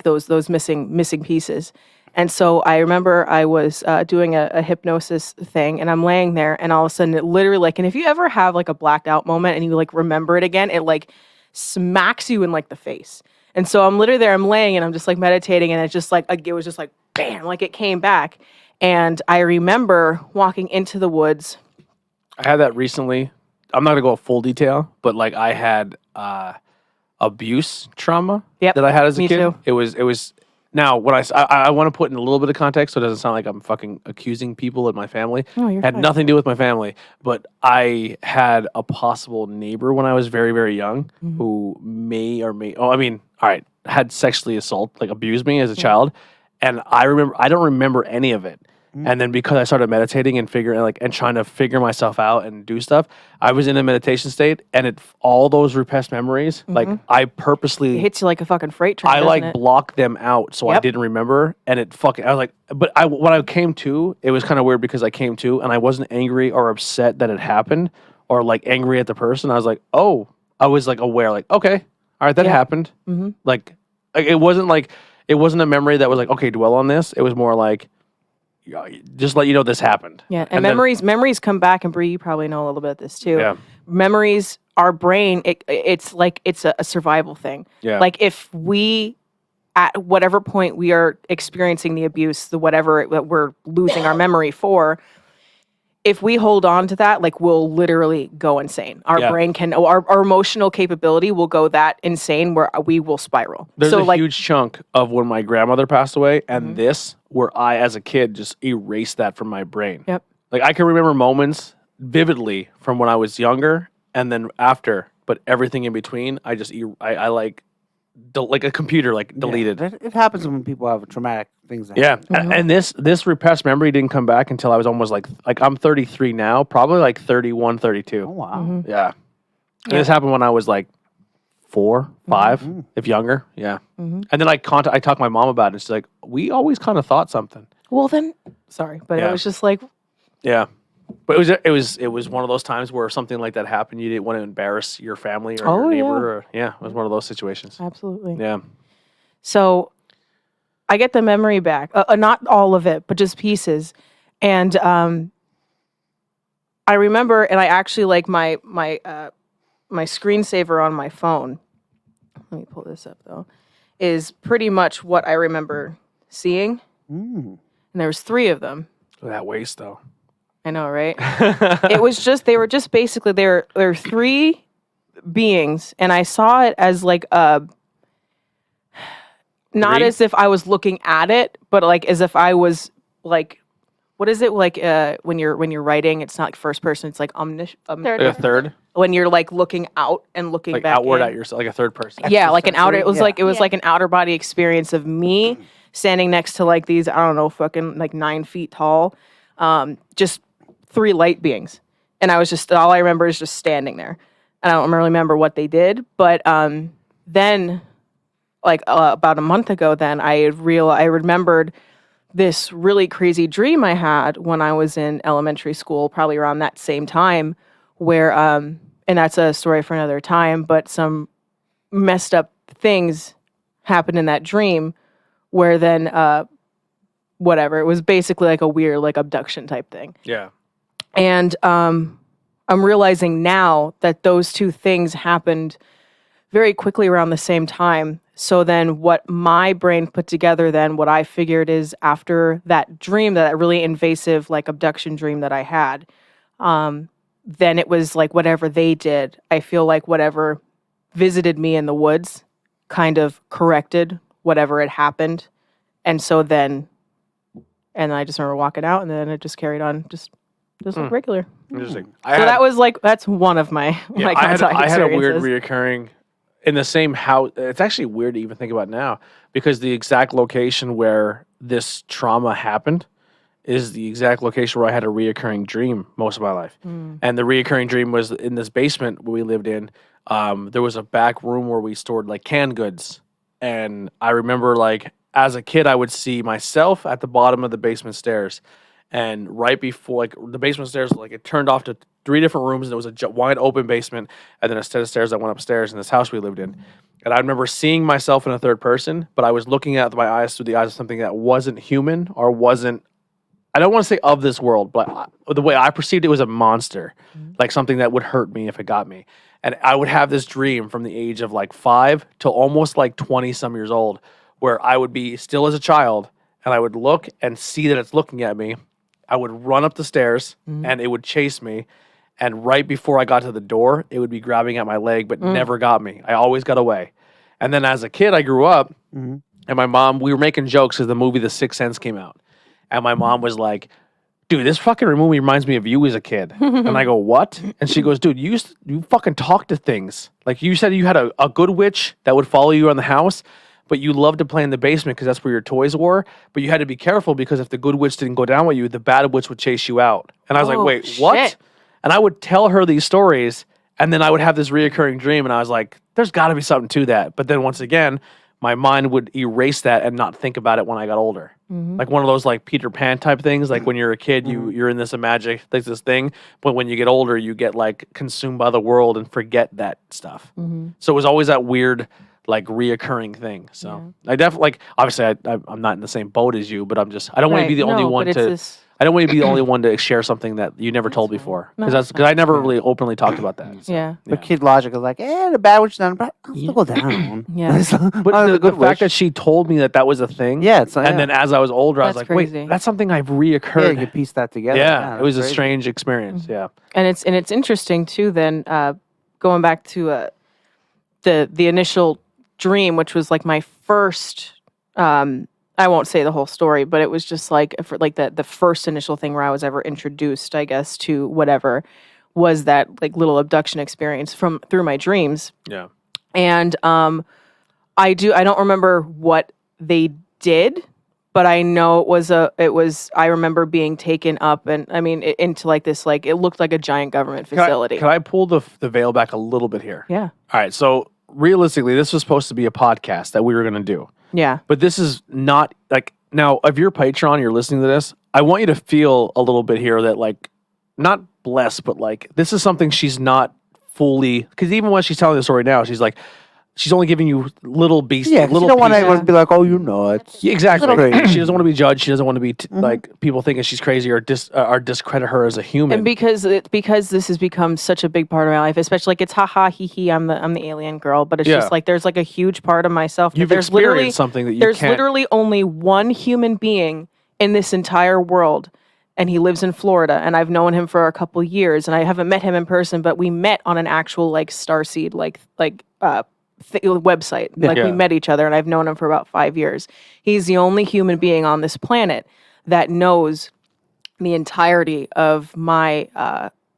those missing pieces. And so I remember I was doing a hypnosis thing, and I'm laying there, and all of a sudden it literally like, and if you ever have like a blacked out moment and you like remember it again, it like smacks you in like the face. And so I'm literally there, I'm laying and I'm just like meditating, and it's just like it was just like bam, like it came back. And I remember walking into the woods. I had that recently. I'm not gonna go full detail, but like I had abuse trauma Yep, that I had as a me kid. too. It was now what I want to put in a little bit of context so it doesn't sound like I'm fucking accusing people in my family. Oh, you're Had fine. nothing to do with my family, but I had a possible neighbor when I was very, very young Mm-hmm. who may or may had sexually abused me as a child. And I don't remember any of it. And then because I started meditating and trying to figure myself out and do stuff, I was in a meditation state, and all those repressed memories, like I purposely It hits you like a fucking freight train. I doesn't like it? blocked them out so I Yep. didn't remember, and it fucking I was like, but when I came to, it was kind of weird because I came to and I wasn't angry or upset that it happened or like angry at the person. I was like, oh, I was like aware, like okay, all right, that Yep. happened. Mm-hmm. Like it wasn't a memory that was like okay, dwell on this. It was more like just let you know this happened. Yeah, and then- memories come back, and Bree, you probably know a little bit of this too. Yeah. Memories, our brain, it's like it's a survival thing. Yeah. Like if we, at whatever point we are experiencing the abuse, the whatever that we're losing our memory for, if we hold on to that, like we'll literally go insane. Our Yeah. brain can, our emotional capability will go that insane where we will spiral. There's so a like, huge chunk of when my grandmother passed away and this where I, as a kid, just erased that from my brain. Yep. Like I can remember moments vividly from when I was younger and then after, but everything in between, I just, like a computer, like deleted. Yeah, it happens when people have traumatic things. That Yeah, happen. and this repressed memory didn't come back until I was almost like I'm 33 now, probably like 31, 32. Oh wow. Mm-hmm. Yeah. And Yeah. this happened when I was like 4, 5, if younger. Yeah. Mhm. And then I talked my mom about it. And she's like, we always kind of thought something. well then, sorry, but Yeah. it was just like, Yeah. But it was one of those times where something like that happened. You didn't want to embarrass your family or Oh, your yeah. neighbor. Or, yeah, it was one of those situations. absolutely. Yeah. So I get the memory back, not all of it, but just pieces. And I remember, and I actually like my screensaver on my phone. Let me pull this up though. Is pretty much what I remember seeing, Mm. and there was 3 of them. That waste though. I know, right? It was just they were just basically there were 3 beings, and I saw it as like not 3? as if I was looking at it, but like as if I was like, what is it like when you're writing? It's not like first person. It's like Third. Like a third, when you're like looking out and looking like back outward in. at yourself, like a third person. Yeah, like an outer. It was Yeah. like Yeah. like an outer body experience of me standing next to like these, I don't know, fucking like 9 feet tall, just 3 light beings, and I was just all I remember is just standing there, and I don't really remember what they did, but then like about a month ago, then I remembered this really crazy dream I had when I was in elementary school, probably around that same time, where and that's a story for another time, but some messed up things happened in that dream where then whatever, it was basically like a weird like abduction type thing. Yeah. And I'm realizing now that those 2 things happened very quickly around the same time. So then what my brain put together then, what I figured is after that dream, that really invasive like abduction dream that I had, then it was like whatever they did, I feel like whatever visited me in the woods kind of corrected whatever had happened. And so then, and I just remember walking out, and then it just carried on just like regular. Interesting. So that was like, that's one of my, my I had contact a weird experiences. reoccurring in the same house. It's actually weird to even think about now because the exact location where this trauma happened is the exact location where I had a reoccurring dream most of my life. And the reoccurring dream was in this basement we lived in. There was a back room where we stored like canned goods. And I remember like as a kid, I would see myself at the bottom of the basement stairs. And right before, like the basement stairs, like it turned off to 3 different rooms, and it was a wide open basement, and then a set of stairs that went upstairs in this house we lived in. And I remember seeing myself in a third person, but I was looking at my eyes through the eyes of something that wasn't human or wasn't, I don't want to say of this world, but the way I perceived it was a monster, like something that would hurt me if it got me. And I would have this dream from the age of like 5 till almost like 20 some years old, where I would be still as a child and I would look and see that it's looking at me. I would run up the stairs and it would chase me. And right before I got to the door, it would be grabbing at my leg, but never got me. I always got away. And then as a kid, I grew up and my mom, we were making jokes because the movie The Sixth Sense came out. And my mom was like, dude, this fucking movie reminds me of you as a kid. And I go, what? And she goes, dude, you fucking talk to things. Like you said you had a good witch that would follow you around the house, but you loved to play in the basement because that's where your toys were. But you had to be careful because if the good witch didn't go down with you, the bad witch would chase you out. And I was like, wait, what? Shit. And I would tell her these stories, and then I would have this reoccurring dream, and I was like, there's got to be something to that. But then once again, my mind would erase that and not think about it when I got older. Like one of those like Peter Pan type things. Like when you're a kid, you're in this magic, like this thing. But when you get older, you get like consumed by the world and forget that stuff. So it was always that weird, like reoccurring thing. So I definitely like. Obviously, I'm not in the same boat as you, but I'm just. I don't want to be the only one to. I don't want to be the only one to share something that you never told before, because I never really openly talked about that. So, Yeah. But kid logic is like, the bad witch done, but I'll still go down. Yeah. But the fact that she told me that was a thing, and then as I was older, I was That's like, crazy. wait, that's something I've Yeah, reoccurred. you could piece that together. Yeah, it was a that's crazy. strange experience. Yeah. And it's interesting too. Then going back to the initial dream, which was like my first. I won't say the whole story, but it was just like for like the first initial thing where I was ever introduced, I guess, to whatever was that like little abduction experience through my dreams. Yeah. And I don't remember what they did, but I know I remember being taken up and I mean into like this, like it looked like a giant government facility. Can I pull the veil back a little bit here? Yeah. All right. So realistically, this was supposed to be a podcast that we were going to do. Yeah. But this is not like, now if you're Patreon, you're listening to this, I want you to feel a little bit here that like, not blessed, but like, this is something she's not fully, because even when she's telling the story now, she's like, she's only giving you little beasts. Yeah, 'cause little you don't want pieces. anyone to be like, oh, you're nuts. Yeah, exactly. Little- She doesn't want to be judged. She doesn't want to be like people thinking she's crazy or discredit her as a human. And because this has become such a big part of my life, especially like it's haha hee hee, I'm the alien girl, but it's just like there's like a huge part of myself. You've there's experienced something that you there's can't. literally only one human being in this entire world, and he lives in Florida, and I've known him for a couple years, and I haven't met him in person, but we met on an actual like Starseed website. Like we met each other, and I've known him for about 5 years. He's the only human being on this planet that knows the entirety of my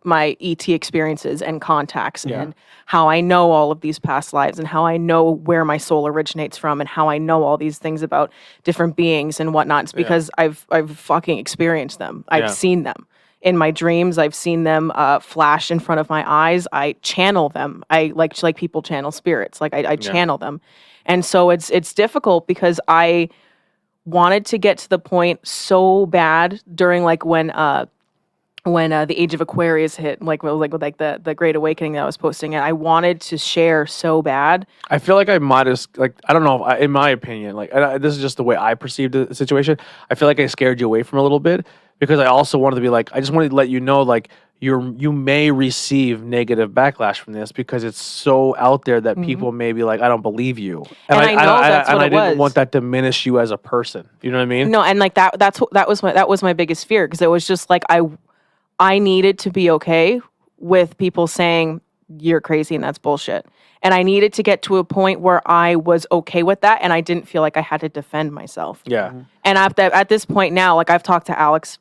my ET experiences and contacts and how I know all of these past lives and how I know where my soul originates from and how I know all these things about different beings and whatnot. It's because I've fucking experienced them. I've seen them. In my dreams, I've seen them flash in front of my eyes. I channel them. I like people channel spirits. Like I channel them, and so it's difficult because I wanted to get to the point so bad during like when the Age of Aquarius hit, like with the Great Awakening that I was posting, and I wanted to share so bad. I feel like I might have, like, I don't know, in my opinion, like, this is just the way I perceived the situation. I feel like I scared you away from it a little bit because I also wanted to be like, I just wanted to let you know, like, you may receive negative backlash from this because it's so out there that people may be like, I don't believe you. And I know that's what I it didn't was. want that to diminish you as a person. You know what I mean? No, and like that was my biggest fear because it was just like I needed to be okay with people saying you're crazy and that's bullshit. And I needed to get to a point where I was okay with that and I didn't feel like I had to defend myself. Yeah. And at this point now, like I've talked to Alex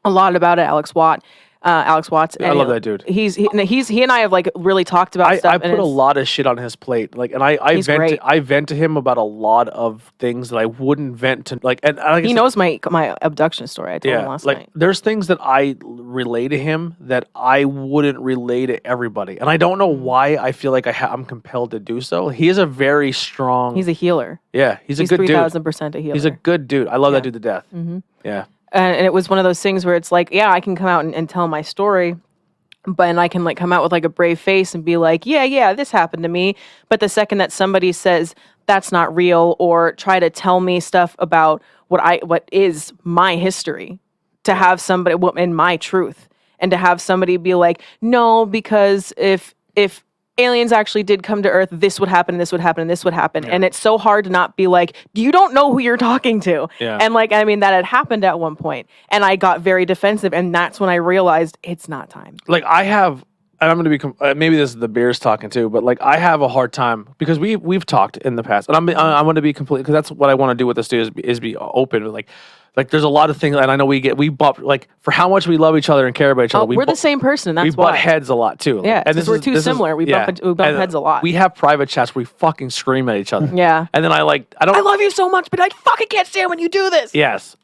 a lot about it, Alex Watts. I love that dude. He and I have like really talked about stuff. I put a lot of shit on his plate, like, and I vent to him about a lot of things that I wouldn't vent to, like, and he knows my abduction story. I told him last night. There's things that I relay to him that I wouldn't relay to everybody, and I don't know why. I feel like I'm compelled to do so. He is a very strong. He's a healer. Yeah, he's a good dude. 3,000% a healer. He's a good dude. I love that dude to death. Yeah. And it was one of those things where it's like, yeah, I can come out and tell my story But and I can like come out with like a brave face and be like, yeah, this happened to me. But the second that somebody says that's not real or try to tell me stuff about what is my history, to have somebody in my truth, and to have somebody be like, no, because if aliens actually did come to Earth, this would happen, this would happen, and this would happen. And it's so hard to not be like, you don't know who you're talking to. Yeah. And like, I mean, that had happened at one point, and I got very defensive, and that's when I realized it's not time. Like I have, and I'm going to be, maybe this is the beers talking too, but like I have a hard time because we've talked in the past, and I'm going to be complete, because that's what I want to do with this dude is be open. Like there's a lot of things, and I know we bump, like for how much we love each other and care about each other. We're the same person, and that's we why. butt heads a lot too. Yeah, and because we're too similar. We bump heads a lot. We have private chats where we fucking scream at each other. Yeah. And then I love you so much, but I fucking can't stand when you do this. Yes.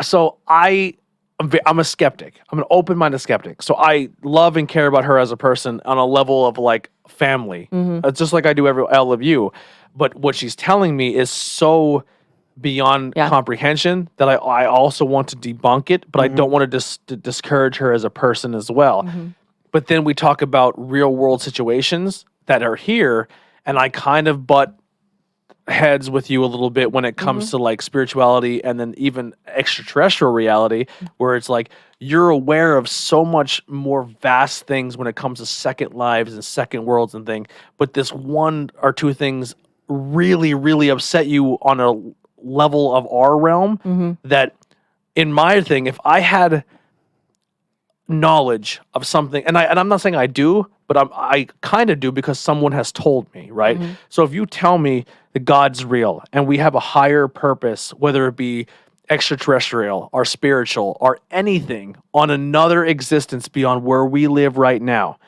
So I'm a skeptic. I'm an open-minded skeptic. So I love and care about her as a person on a level of like family. It's just like I do all of you. But what she's telling me is so beyond comprehension that I also want to debunk it, but I don't want to discourage her as a person as well. But then we talk about real world situations that are here, and I kind of butt heads with you a little bit when it comes to like spirituality and then even extraterrestrial reality, where it's like you're aware of so much more vast things when it comes to second lives and second worlds and things, but this one or two things really, really upset you on a level of our realm that in my thing, if I had knowledge of something, and I'm not saying I do, but I kind of do because someone has told me, right? So if you tell me that God's real and we have a higher purpose, whether it be extraterrestrial or spiritual or anything on another existence beyond where we live right now,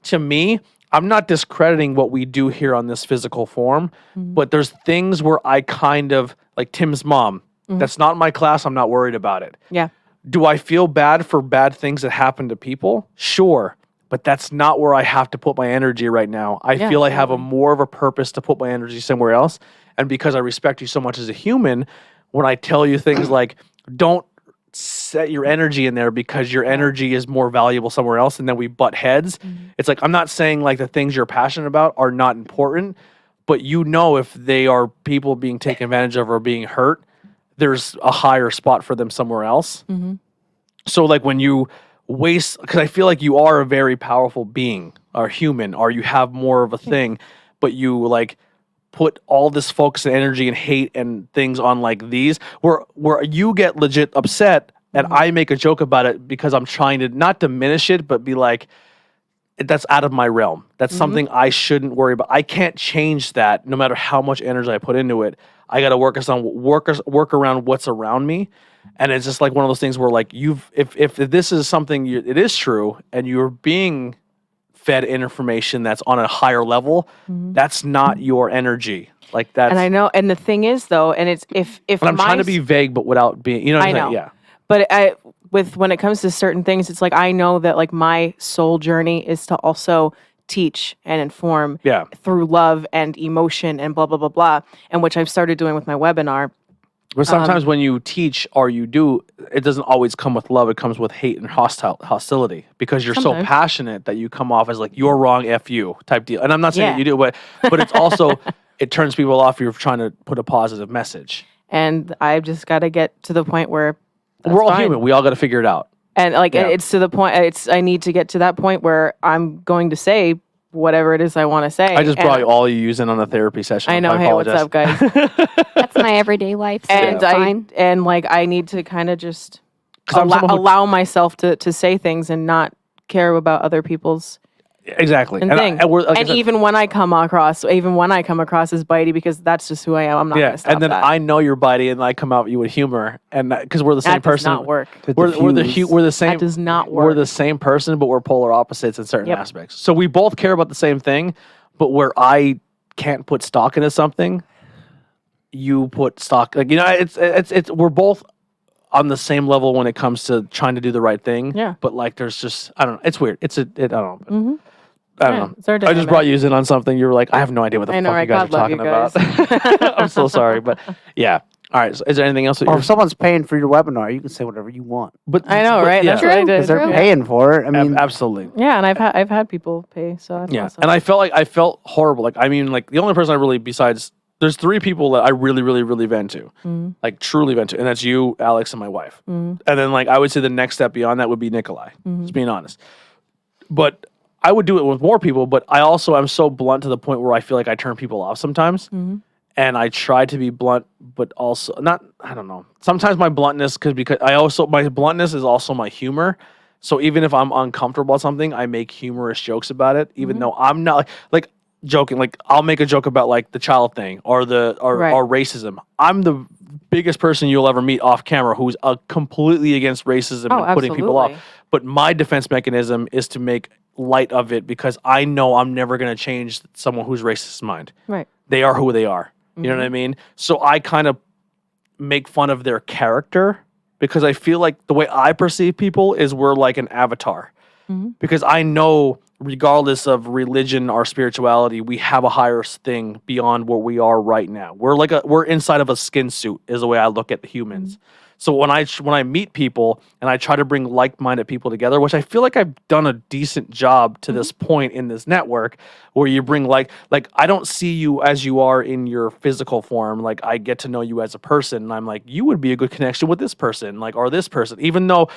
to me, I'm not discrediting what we do here on this physical form, but there's things where I kind of, like Tim's mom, that's not my class, I'm not worried about it. Yeah. Do I feel bad for bad things that happen to people? Sure. But that's not where I have to put my energy right now. I feel I have more of a purpose to put my energy somewhere else. And because I respect you so much as a human, when I tell you things like, don't set your energy in there because your energy is more valuable somewhere else, and then we butt heads. It's like, I'm not saying like the things you're passionate about are not important, but you know if they are people being taken advantage of or being hurt, there's a higher spot for them somewhere else. So like when you waste, because I feel like you are a very powerful being or human, or you have more of a thing, but you like put all this focus and energy and hate and things on like these where you get legit upset and I make a joke about it because I'm trying to not diminish it, but be like, that's out of my realm. That's something I shouldn't worry about. I can't change that no matter how much energy I put into it. I got to work around what's around me. And it's just like one of those things where like if this is something it is true and you're being fed information that's on a higher level, that's not your energy. Like that's, and I know, and the thing is though, and it's if and I'm trying to be vague, but without being, you know what I'm saying? Yeah. But when it comes to certain things, it's like I know that like my soul journey is to also teach and inform through love and emotion and blah blah blah blah, and which I've started doing with my webinar. But sometimes when you teach or you do, it doesn't always come with love. It comes with hate and hostility because you're so passionate that you come off as like, you're wrong, F you type deal. And I'm not saying that you do, but it's also, it turns people off. You're trying to put a positive message. And I've just got to get to the point where we're all human. We all got to figure it out. And like, it's to the point, I need to get to that point where I'm going to say whatever it is I want to say. I just brought all you using on a therapy session. I know. Hey, what's up, guys? That's my everyday life. So And fine. I need to kind of just allow myself to say things and not care about other people's exactly and things. And even when I come across as bitey, because that's just who I am. I'm not going to stop and then that. I know you're bitey, and I come out at you with humor, and because we're the same That person. does not work. We're the same. That does not work. We're the same person, but we're polar opposites in certain aspects. So we both care about the same thing, but where I can't put stock into something, you put stock. Like, you know, it's we're both on the same level when it comes to trying to do the right thing. Yeah. But like, there's just, I don't know. It's weird. I don't know. I don't It's our know. I just brought you in on something. You were like, I have no idea what the fuck you guys are talking about. I'm so sorry, but yeah. All right. So is there anything else? That Or you're, if someone's paying for your webinar, you can say whatever you want. but I know, right? Yeah, That's what I did. Because they're True. paying for it. I mean, absolutely. Yeah, and I've had people pay, so that's Yeah, awesome. and I felt horrible. Like I mean, like the only person I really besides there's 3 people that I really, really, really vent to, like truly vent to, and that's you, Alex, and my wife. And then like I would say the next step beyond that would be Nikolai. Just being honest, but I would do it with more people. But I also am so blunt to the point where I feel like I turn people off sometimes. And I try to be blunt, but also not. I don't know. Sometimes my bluntness because my bluntness is also my humor. So even if I'm uncomfortable about something, I make humorous jokes about it, even though I'm not like joking. Like I'll make a joke about like the child thing or or racism. I'm the biggest person you'll ever meet off camera who's completely against racism and putting people off. absolutely. But my defense mechanism is to make light of it because I know I'm never going to change someone who's racist mind. Right. They are who they are. You know what I mean? So I kind of make fun of their character because I feel like the way I perceive people is we're like an avatar. Because I know regardless of religion or spirituality, we have a higher thing beyond what we are right now. We're inside of a skin suit is the way I look at humans. So when I meet people and I try to bring like-minded people together, which I feel like I've done a decent job to this point in this network, where you bring like I don't see you as you are in your physical form. Like I get to know you as a person, and I'm like, you would be a good connection with this person, like or this person, even though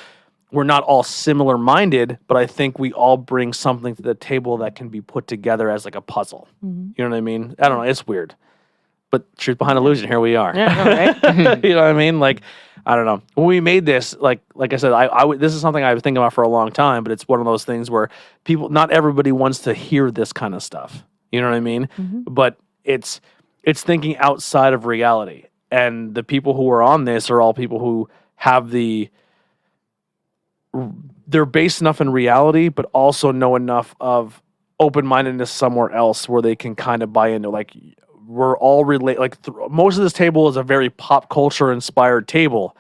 we're not all similar-minded, but I think we all bring something to the table that can be put together as like a puzzle. You know what I mean? I don't know. It's weird. But truth behind illusion, here we are. Yeah, I know, right? You know what I mean? Like, I don't know. When we made this, like I said, this is something I've been thinking about for a long time, but it's one of those things where not everybody wants to hear this kind of stuff. You know what I mean? But it's thinking outside of reality. And the people who are on this are all people who have they're based enough in reality, but also know enough of open-mindedness somewhere else where they can kind of buy into, like, we're all relate. Like most of this table is a very pop culture inspired table,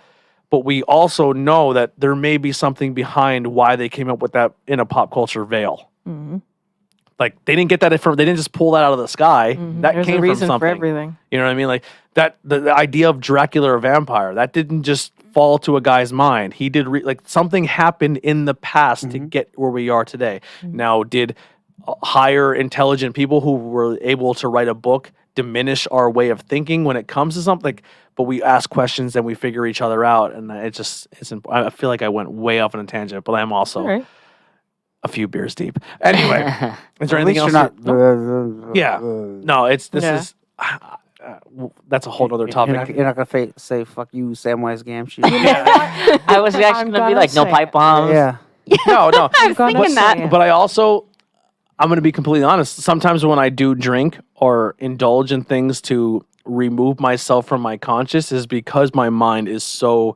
but we also know that there may be something behind why they came up with that in a pop culture veil. Like they didn't get that from. They didn't just pull that out of the sky. That There's came a from reason something. for everything. You know what I mean? Like that. The idea of Dracula or vampire that didn't just fall to a guy's mind. He did like something happened in the past to get where we are today. Now, did higher intelligent people who were able to write a book diminish our way of thinking when it comes to something? But we ask questions and we figure each other out, and it's I feel like I went way off on a tangent, but I'm also All right. a few beers deep. Anyway, is there at anything least else? you're not. Yeah. No, this Yeah. is that's a whole other topic. You're not gonna say "fuck you, Samwise Gamgee." I was actually I'm going to be gonna like, no say pipe it. bombs. Yeah. No, I was gonna thinking say that. it. but I'm going to be completely honest. Sometimes when I do drink or indulge in things to remove myself from my conscious is because my mind is so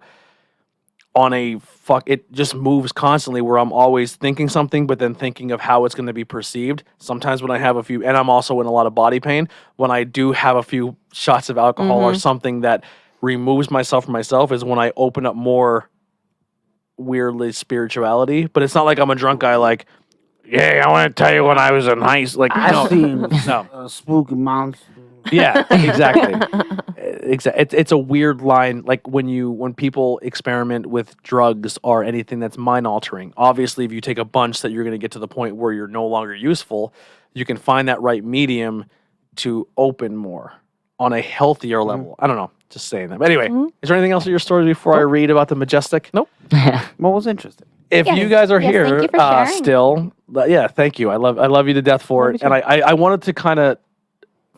on it just moves constantly where I'm always thinking something, but then thinking of how it's going to be perceived. Sometimes when I have and I'm also in a lot of body pain, when I do have a few shots of alcohol or something that removes myself from myself is when I open up more weirdly spirituality. But it's not like I'm a drunk guy like, yeah, I want to tell you when I was in high school. Like, I've seen no. spooky monsters. Yeah, exactly. It's a weird line. Like when people experiment with drugs or anything that's mind altering. Obviously, if you take a bunch that you're going to get to the point where you're no longer useful, you can find that right medium to open more on a healthier level. I don't know. Just saying that. But anyway, is there anything else in your stories before I read about the Majestic? Nope. What was interesting? If Yes. you guys are Yes, here thank you for sharing. still, yeah, thank you. I love you to death for Love it. you And too. I wanted to kind of,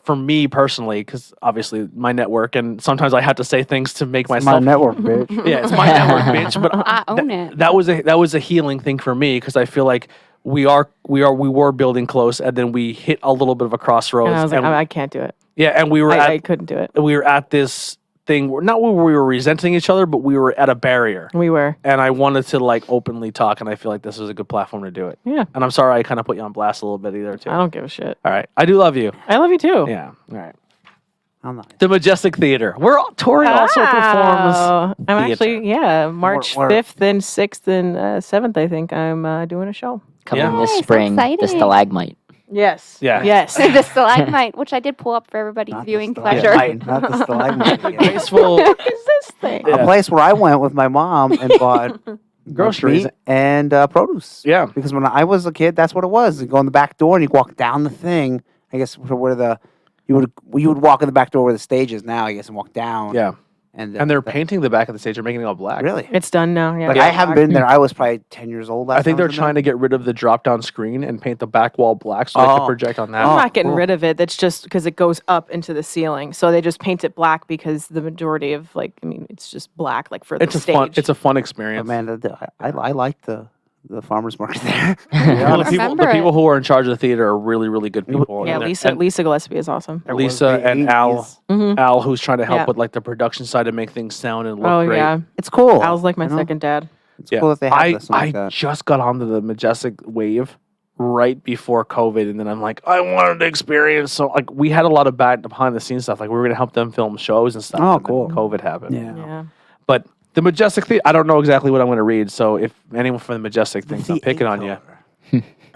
for me personally, because obviously my network, and sometimes I have to say things to make My myself. network, bitch. Yeah, it's my network, bitch. But I own it. that was a healing thing for me because I feel like we were building close, and then we hit a little bit of a crossroads. And I was like, I can't do it. yeah, and we were I couldn't do it. at this thing not where we were resenting each other, but we were at a barrier. We were. And I wanted to like openly talk, and I feel like this was a good platform to do it. Yeah. And I'm sorry I kind of put you on blast a little bit either too. I don't give a shit. All right, I do love you. I love you too. Yeah. All right. I'm not. The Majestic Theater. We're all touring also performs. I'm theater. actually, March Where- 5th and 6th and 7th, I think I'm doing a show. Coming Yeah. this Nice, spring, the exciting. stalagmite. Yes. Yeah. Yes. The stalagmite, which I did pull up for everybody's Not the viewing stalagmite, pleasure. Not the stalagmite. again. Graceful What is this thing? Yeah. A place where I went with my mom and bought groceries. meat and produce. Yeah. Because when I was a kid, that's what it was. You go in the back door and you walk down the thing. I guess where you would walk in the back door where the stage is now. I guess and walk down. Yeah. And And they're painting the back of the stage. They're making it all black. really. It's done now. Yeah. Like I haven't been there. I was probably 10 years old. I think they're trying to get rid of the drop-down screen and paint the back wall black so they Oh. can project on that. I'm Oh, not getting cool. rid of it. That's just because it goes up into the ceiling. So they just paint it black because the majority of it's just black for It's the a stage. fun Oh, experience. man, I like the farmers market there. Well, the remember people it. who are in charge of the theater are really, really good people. yeah, And they're- Lisa and Lisa Gillespie is awesome. It was Lisa the and Al, 80s. Mhm. Al, who's trying to help Yeah. with the production side to make things sound and look Oh great. yeah, It's cool. Al's like my you know? second dad. It's cool that they have I this like that. just got onto the Majestic wave right before COVID, and then I'm like, I wanted to experience. So we had a lot of behind the scenes stuff. We were gonna help them film shows and stuff. Oh, and then cool. COVID happened. Yeah. But the Majestic Theater, I don't know exactly what I'm going to read. So if anyone from the Majestic thinks I'm picking on you,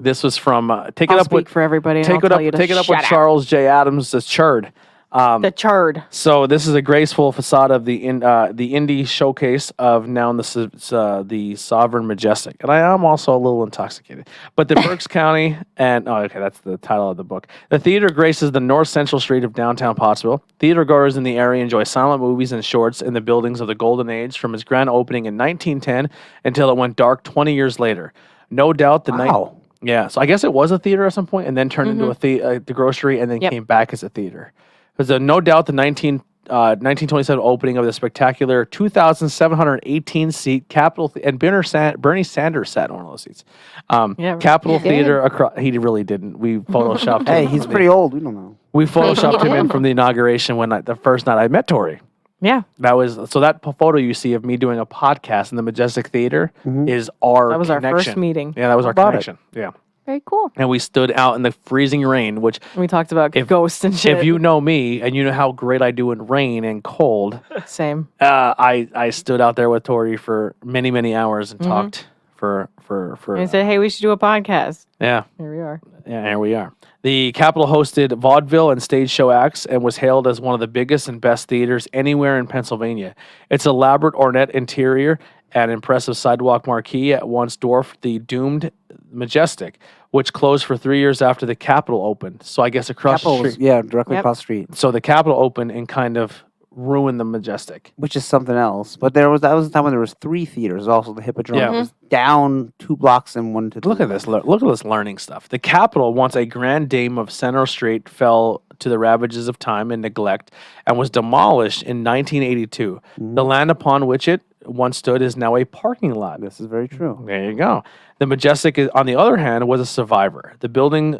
this was from Take It I'll Up speak with for everybody. And Take I'll It tell Up you to Take It Up with shut up. Charles J. Adams, the Churd. The chard. So this is a graceful facade of the indie showcase of now the Sovereign Majestic, and I am also a little intoxicated. But the Berks County that's the title of the book. The theater graces the north central street of downtown Pottsville. Theater goers in the area enjoy silent movies and shorts in the buildings of the Golden Age from its grand opening in 1910 until it went dark 20 years later. No doubt the night. Wow. Yeah, so I guess it was a theater at some point, and then turned into the grocery, and then Yep. came back as a theater. There's no doubt the 1927 opening of the spectacular 2,718 seat Capitol and Bernie Sanders sat on one of those seats. Yeah, right. Capitol He did. Theater across. He really didn't. We photoshopped. Hey, him he's from pretty old. We don't know. We photoshopped him in from the inauguration the first night I met Tori. Yeah, That photo you see of me doing a podcast in the Majestic Theater is our that was our connection. first meeting. Yeah, that was our about it? connection. Yeah. Very cool. And we stood out in the freezing rain, which We talked about If- ghosts and shit. if you know me and you know how great I do in rain and cold, Same. I stood out there with Tori for many, many hours and talked for And he said, "Hey, we should do a podcast." yeah. Here we are. Yeah, here we are. The Capitol hosted vaudeville and stage show acts and was hailed as one of the biggest and best theaters anywhere in Pennsylvania. Its elaborate ornate interior and impressive sidewalk marquee at once dwarfed the doomed Majestic, which closed for 3 years after the Capitol opened. So I guess across Capitol the was, street. yeah, directly Yep. across the street, So the Capitol opened and kind of ruined the Majestic. which is something else. But that was the time when there was 3 theaters. Also, the Hippodrome Yeah. was down 2 blocks and one to the Look at this. Look at this learning stuff. The Capitol, once a grand dame of Center Street, fell to the ravages of time and neglect and was demolished in 1982. The land upon which it once stood is now a parking lot. This is very true. There you go. The Majestic, on the other hand, was a survivor. The building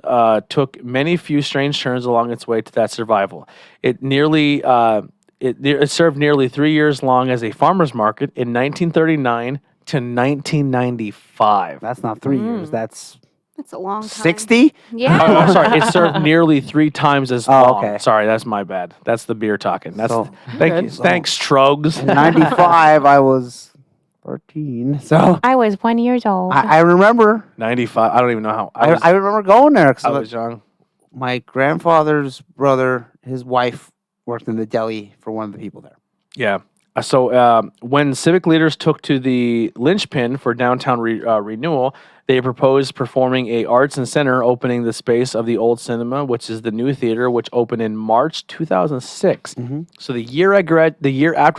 took many few strange turns along its way to that survival. It served nearly 3 years long as a farmer's market in 1939 to 1995. That's not 3 years. That's That's a long time. 60. Yeah. Oh, I'm sorry. It served nearly 3 times as Oh, long. okay. Sorry, that's my bad. That's the beer talking. That's So- thank you. Good. Thanks, Trogs. In 95, I was 13. So I was 1 year old. I remember. 95. I don't even know how. I remember going there I because was young. my grandfather's brother, his wife, worked in the deli for one of the people there. Yeah. So when civic leaders took to the linchpin for downtown renewal, they proposed performing a arts and center opening the space of the old cinema, which is the new theater, which opened in March 2006. So the year after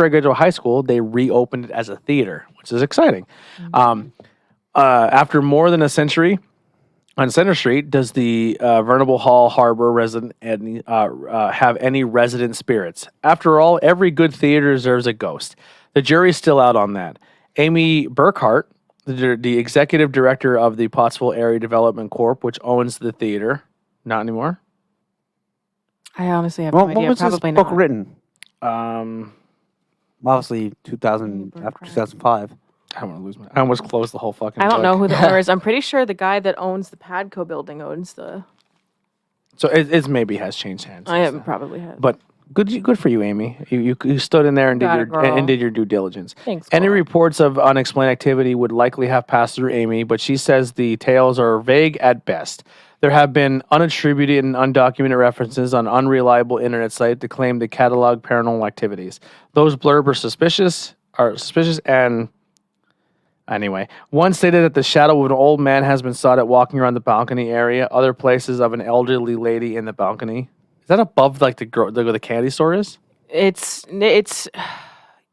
I graduated high school, they reopened it as a theater, which is exciting. After more than a century, on Center Street, does the Venerable Hall Harbor resident have any resident spirits? After all, every good theater deserves a ghost. The jury's still out on that. Amy Burkhart, the executive director of the Pottsville Area Development Corp., which owns the theater, not anymore. I honestly have Well, no what idea. was this Probably book not. written? Um, Obviously, 2000 after 2005. I don't want to lose my. I almost closed the whole fucking. I don't know book. who the owner is. I'm pretty sure the guy that owns the Padco building owns the. So it maybe has changed hands. I am probably has. But Good for you, Amy. You stood in there and Got it, did girl. did your due diligence. Thanks. Any girl. reports of unexplained activity would likely have passed through Amy, but she says the tales are vague at best. There have been unattributed and undocumented references on unreliable internet site to claim to catalog paranormal activities. Those blurb are suspicious and anyway. One stated that the shadow of an old man has been spotted walking around the balcony area. Other places of an elderly lady in the balcony. Is that above like where the candy store is? It's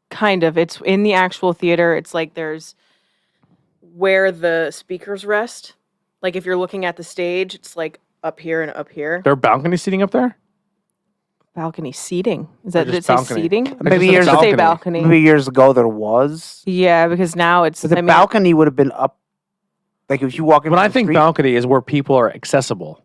kind of. It's in the actual theater. It's like there's where the speakers rest. Like if you're looking at the stage, it's like up here and up here. There are balcony seating up there? Balcony seating. Is that just did it say balcony? seating? Maybe just years a It should say balcony. balcony. Maybe years ago there was. Yeah, because now it's But the balcony would have been up. Like if you walk in. When I think balcony is where people are accessible.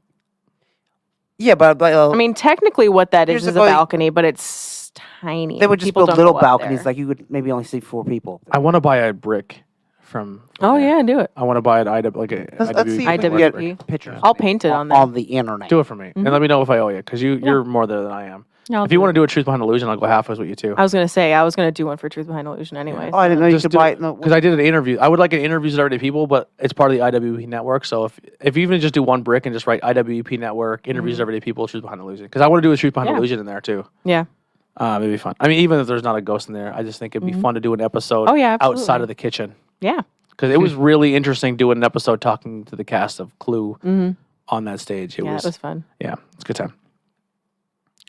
Yeah, but I mean, technically, what that Here's is the a thing. balcony, but it's tiny. they would just People build don't little go up balconies. there. Like you could maybe only see 4 people. I want to buy a brick from Oh there. yeah, do it. I want to buy an IW Let's see if we can IWEP. get pictures. I'll paint it on there. on the internet. Do it for me. And let me know if I owe you, because you're more there than I am. If you want to do a Truth Behind Illusion, I'll go halfways with you too. I was gonna say I was gonna do one for Truth Behind Illusion anyway. Oh, I didn't know you Just could do buy it. it. No, Because I did an interview. I would like an interviews with everyday people, but it's part of the IWEP network. So if you even just do one brick and just write IWEP network, interviews with everyday people, Truth Behind Illusion. Because I want to do a Truth Behind Yeah. Illusion in there too. Yeah. It'd be fun. I mean, even if there's not a ghost in there, I just think it'd be fun to do an episode Oh, yeah, outside absolutely. of the kitchen. Yeah. Because it was really interesting doing an episode talking to the cast of Clue on that stage. It Yeah, was, it was fun. yeah, it's a good time.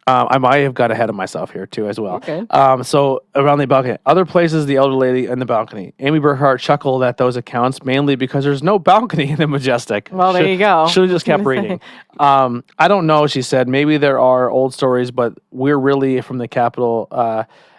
I might have got ahead of myself here too as well. You're So around the balcony, other places, the elder lady in the balcony. Amy Burkhart chuckled at those accounts mainly because there's no balcony in the Majestic. Well, there you go. Should have just kept reading. I don't know, she said. Maybe there are old stories, but we're really from the capital,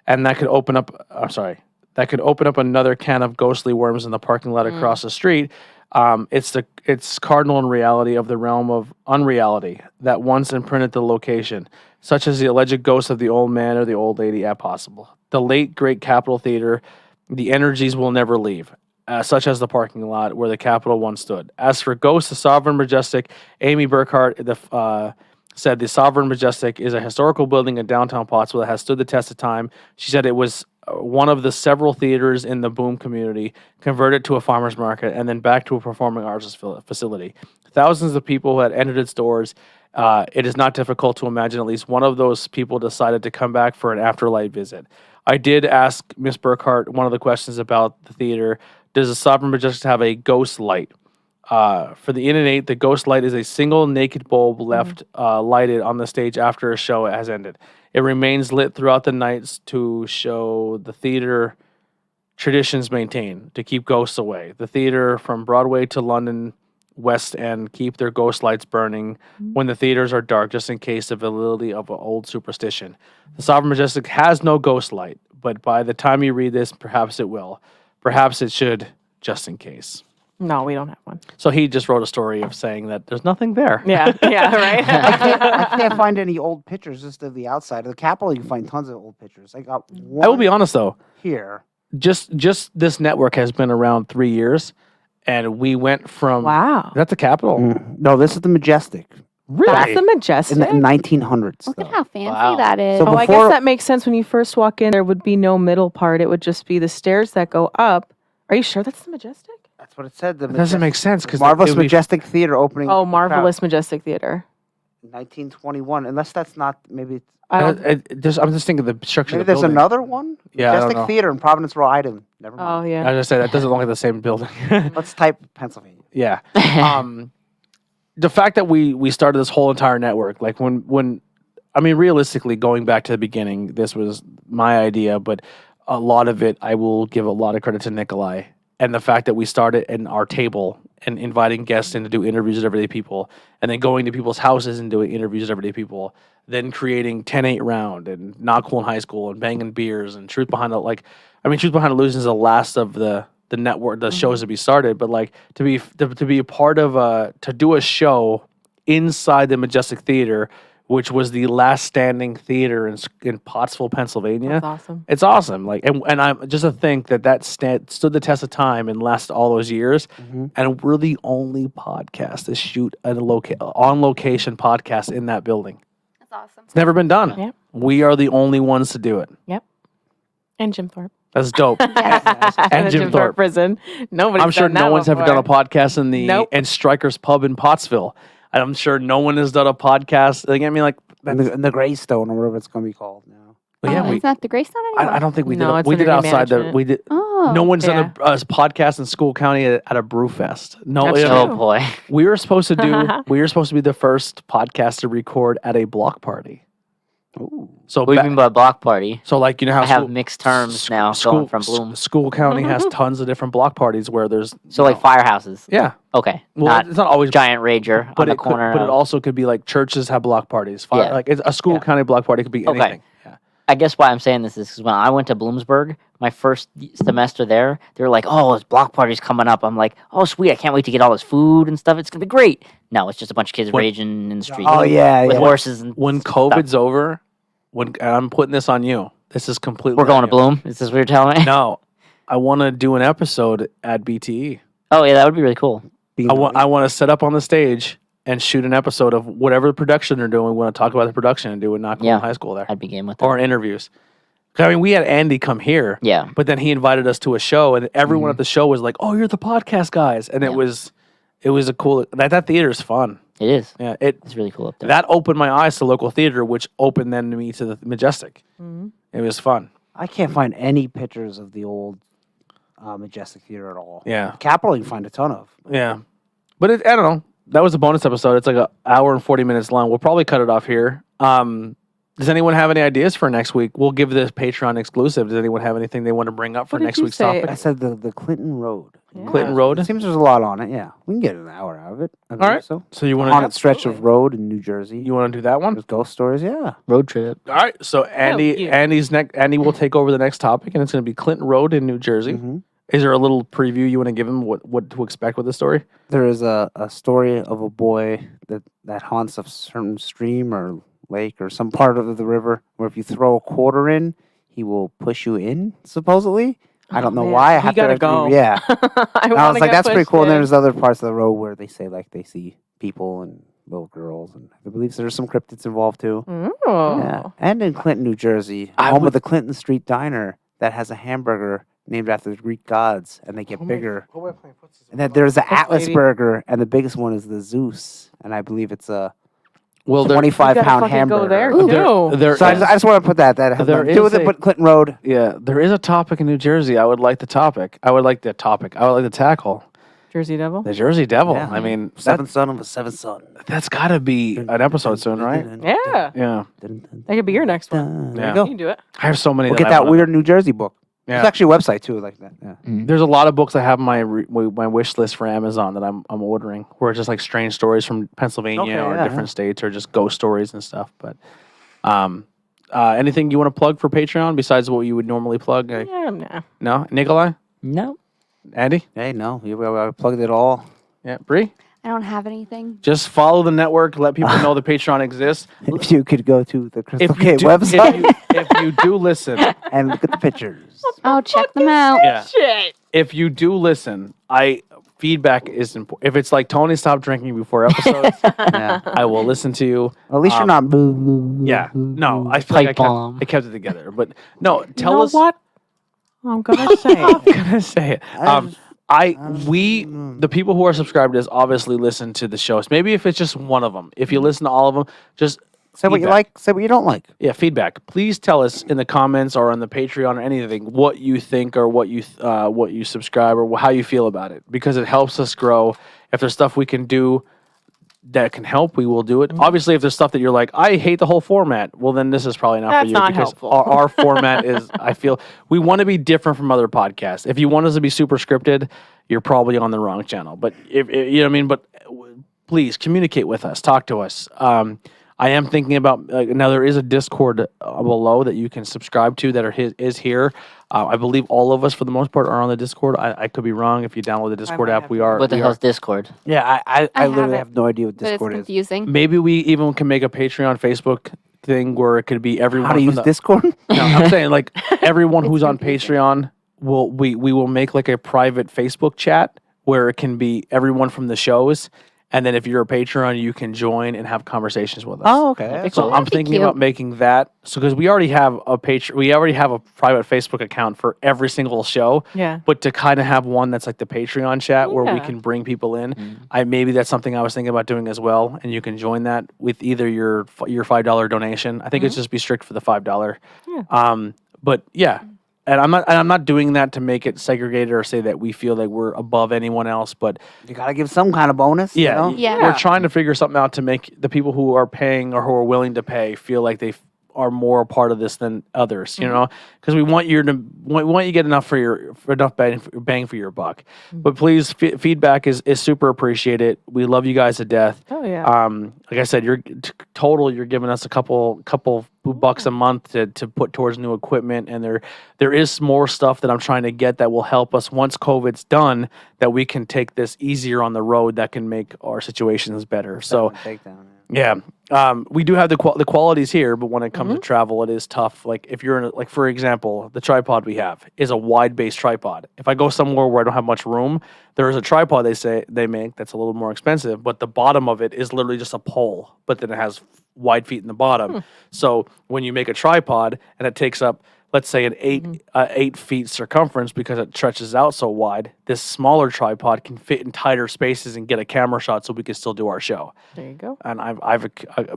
and that could open up. I'm sorry, that could open up another can of ghostly worms in the parking lot across the street. It's cardinal in reality of the realm of unreality that once imprinted the location, such as the alleged ghost of the old man or the old lady at possible. The late great Capitol Theater, the energies will never leave, such as the parking lot where the Capitol once stood. As for ghosts, the Sovereign Majestic, Amy Burkhart said the Sovereign Majestic is a historical building in downtown Pottsville that has stood the test of time. She said it was one of the several theaters in the Boom community, converted to a farmer's market, and then back to a performing arts facility. Thousands of people had entered its doors. It is not difficult to imagine at least one of those people decided to come back for an afterlife visit. I did ask Miss Burkhart one of the questions about the theater. Does the Sovereign Majestic have a ghost light? For the innate, the ghost light is a single naked bulb left lighted on the stage after a show has ended. It remains lit throughout the nights to show the theater traditions maintain, to keep ghosts away. The theater from Broadway to London West End keep their ghost lights burning when the theaters are dark, just in case the validity of an old superstition. The Sovereign Majestic has no ghost light, but by the time you read this, perhaps it will. Perhaps it should, just in case. No, we don't have one. So he just wrote a story of saying that there's nothing there. Yeah, yeah, right. I can't find any old pictures just of the outside of the Capitol. You can find tons of old pictures. I got one I will be honest though, here. just this network has been around 3 years, and we went from Wow. Is that the Capitol? No, this is the Majestic Really? That's the Majestic. in the 1900s. Look at though. how fancy Wow. that is. So Oh, I before- guess that makes sense. When you first walk in, there would be no middle part. It would just be the stairs that go up. Are you sure that's the Majestic? That's what it said. The That doesn't make sense because Marvelous Majestic Theater opening. Oh, Marvelous Majestic Theater. 1921. Unless that's not. Maybe it's, I don't, I'm just thinking of the structure maybe of the there's building. another one. Yeah, I don't Majestic know. Theater in Providence, Rhode Island. Never oh, mind. I yeah. was just say that doesn't look like the same building. Let's type Pennsylvania. Yeah. The fact that we started this whole entire network, like when I mean, realistically, going back to the beginning, this was my idea, but a lot of it, I will give a lot of credit to Nikolai. And the fact that we started in our table and inviting guests in to do interviews with everyday people, and then going to people's houses and doing interviews with everyday people, then creating 10-8 round and Not Cool in High School and Banging Beers and Truth Behind Truth Behind Illusion is the last of the network, the shows to be started, but like to be a part of to do a show inside the Majestic Theater, which was the last standing theater in Pottsville, Pennsylvania. That's awesome. It's awesome. Like, and I'm just to think that stood the test of time and lasted all those years. And we're the only podcast to shoot on location podcast in that building. That's awesome. It's never been done. Yeah. We are the only ones to do it. And Jim Thorpe. That's dope. Yes. And the Jim Thorpe. prison. Nobody's I'm sure done that no one's ever done a before. podcast in the Nope. in Stryker's Pub in Pottsville. I'm sure no one has done a podcast. Like, I mean, like, In the Greystone or whatever it's going to be called now. but yeah, Oh, we. it's not the Greystone anymore. I don't think we No, did. it's We did under new outside the. management. We did. Oh. No one's yeah. done a podcast in School County at a brew fest. No, That's I mean, Oh true. boy. we were supposed to do. We were supposed to be the first podcast to record at a block party. Ooh. So, What do you mean by block party? so like you know how I have school, mixed terms now going from Bloom. School County has tons of different block parties where there's So you like know, firehouses. yeah. Okay. Well, not it's not always giant rager on but the it could, corner. but it of- also could be like churches have block parties. Yeah. Like it's a school Yeah. county block party could be Okay. anything. Yeah. I guess why I'm saying this is because when I went to Bloomsburg, my first semester there, they were like, "Oh, this block party's coming up." I'm like, "Oh, sweet! I can't wait to get all this food and stuff. It's gonna be great." No, it's just a bunch of kids When- raging in the street. Oh, yeah, with yeah. horses and When stuff. COVID's over, and I'm putting this on you. This is completely. We're going to on you. Bloom. Is this what you're telling me? No, I want to do an episode at BTE. Oh yeah, that would be really cool. I want to set up on the stage and shoot an episode of whatever production they're doing. We want to talk about the production and do it not Yeah. high school there I'd be game with that. or interviews. 'Cause, I mean, we had Andy come here. Yeah. But then he invited us to a show, and everyone at the show was like, "Oh, you're the podcast guys," and Yeah. it was a cool. That theater is fun. It is. Yeah, It's really cool up there. that opened my eyes to local theater, which opened then to me to the Majestic. Mhm. It was fun. I can't find any pictures of the old Majestic Theater at all. Yeah, Capitol, you can find a ton of. yeah. But I don't know. That was a bonus episode. It's like an hour and 40 minutes long. We'll probably cut it off here. Does anyone have any ideas for next week? We'll give this Patreon exclusive. Does anyone have anything they want to bring up for What did next you week's say? topic? I said the Clinton Road. Yeah. Clinton Road. It seems there's a lot on it. Yeah, we can get an hour out of it. I believe right. So So you want haunted stretch of road in New Jersey. you want to do that one? There's ghost stories. Yeah. Road trip. All right. So Andy, yeah. Andy will take over the next topic, and it's going to be Clinton Road in New Jersey. hmm Is there a little preview you want to give him? What to expect with the story? There is a story of a boy that haunts a certain stream or lake or some part of the river where if you throw a quarter in, he will push you in. Supposedly, I don't know man. why. I We have gotta to go. Yeah. I And I wanna was like, get that's pretty pushed cool. And in. there's other parts of the road where they say like they see people and little girls, and I believe there's some cryptids involved too. Oh. Yeah, and in Clinton, New Jersey, I home would- of the Clinton Street Diner that has a hamburger named after the Greek gods, and they get bigger. And then there's the Atlas lady. burger, and the biggest one is the Zeus, and I believe it's a Well, there, 25-pound hamburger. Go there. Ooh. Ew. there, So I just want to put that has There nothing to do is with it, a- but Clinton Road. yeah, there is a topic in New Jersey. I would like the topic. I would like the to tackle Jersey Devil. the Jersey Devil. Yeah. I mean, Seventh son of a seventh son. that's got to be an episode soon, right? Yeah. Yeah, That could be your next one. There Yeah. you go. You can do it. I have so many. We'll get I that wanna- weird New Jersey book. Yeah. There's actually a website too, like that. Yeah. There's a lot of books I have on my wish list for Amazon that I'm ordering, where it's just like strange stories from Pennsylvania Okay, or yeah, different states, or just ghost stories and stuff. But anything you want to plug for Patreon besides what you would normally plug? Yeah, nah. No, Nikolai, No. Andy, Hey, no, I plugged it all. yeah, Bree. I don't have anything. Just follow the network. Let people know the Patreon exists. If you could go to the Crystal If you Cave do, website if you do listen, and look at the pictures. I'll check them out. yeah. Shit. If you do listen, feedback is important. If it's like Tony, stop drinking before episodes, Yeah. I will listen to you. At least you're not. Yeah, no, I feel like Pipe bomb. I kept it together. But no, tell you know us. what? I'm gonna say. I'm gonna say it. I We, the people who are subscribed to us, obviously listen to the shows. Maybe if it's just one of them, if you listen to all of them, just Say what you feedback. like. Say what you don't like. Yeah, feedback. Please tell us in the comments or on the Patreon or anything what you think or what you subscribe or how you feel about it, because it helps us grow. If there's stuff we can do that can help, we will do it. Obviously, if there's stuff that you're like, I hate the whole format, well, then this is probably not That's for you, not because helpful. our format is, I feel, we want to be different from other podcasts. If you want us to be super scripted, you're probably on the wrong channel. But if you know what I mean, but please communicate with us, talk to us. I am thinking about now. There is a Discord below that you can subscribe to that is here. I believe all of us, for the most part, are on the Discord. I could be wrong. If you download the Discord might app, have we to. are. What the we hell's are. Discord? Yeah, I I literally have have no idea what But it's Discord is. confusing. Maybe we even can make a Patreon, Facebook thing where it could be everyone. How to from use the- Discord? No, I'm saying like everyone It's who's on confusing. Patreon we will make like a private Facebook chat where it can be everyone from the shows, And then if you're a Patreon, you can join and have conversations with us. Oh, okay. That'd be That's cool. So cool. I'm That'd be thinking cute. about making that. So because we already have a we already have a private Facebook account for every single show. Yeah. But to kind of have one that's like the Patreon chat where we Yeah. can bring people in, Mm. maybe that's something I was thinking about doing as well. And you can join that with either your $5 donation. I think it's just be strict for the $5. Yeah. But yeah. And I'm not doing that to make it segregated or say that we feel like we're above anyone else, but You gotta give some kind of bonus. yeah, You know? Yeah. we're trying to figure something out to make the people who are paying or who are willing to pay feel like they are more a part of this than others. You know, because we want you to we want you to get enough for enough bang for your buck. But please, feedback is super appreciated. We love you guys to death. Oh yeah. Like I said, you're giving us a couple bucks a month to put towards new equipment, and there is more stuff that I'm trying to get that will help us once COVID's done, that we can take this easier on the road, that can make our situations better. So Takedown. yeah, we do have the qualities here, but when it comes to travel, it is tough. Like if you're in for example, the tripod we have is a wide base tripod. If I go somewhere where I don't have much room, there is a tripod they make that's a little more expensive, but the bottom of it is literally just a pole, but then it has wide feet in the bottom. So when you make a tripod and it takes up, let's say, an 8 feet circumference because it stretches out so wide, this smaller tripod can fit in tighter spaces and get a camera shot so we can still do our show. There you go. And I've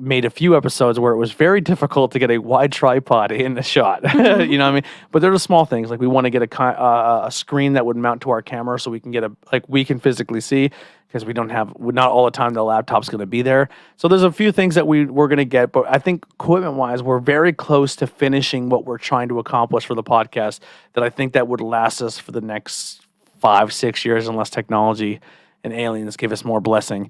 made a few episodes where it was very difficult to get a wide tripod in the shot. You know what I mean? But they're the small things. Like we want to get a screen that would mount to our camera so we can get we can physically see, because not all the time the laptop's going to be there. So there's a few things that we're going to get, but I think equipment-wise, we're very close to finishing what we're trying to accomplish for the podcast, that I think that would last us for the next 5-6 years, unless technology and aliens give us more blessing.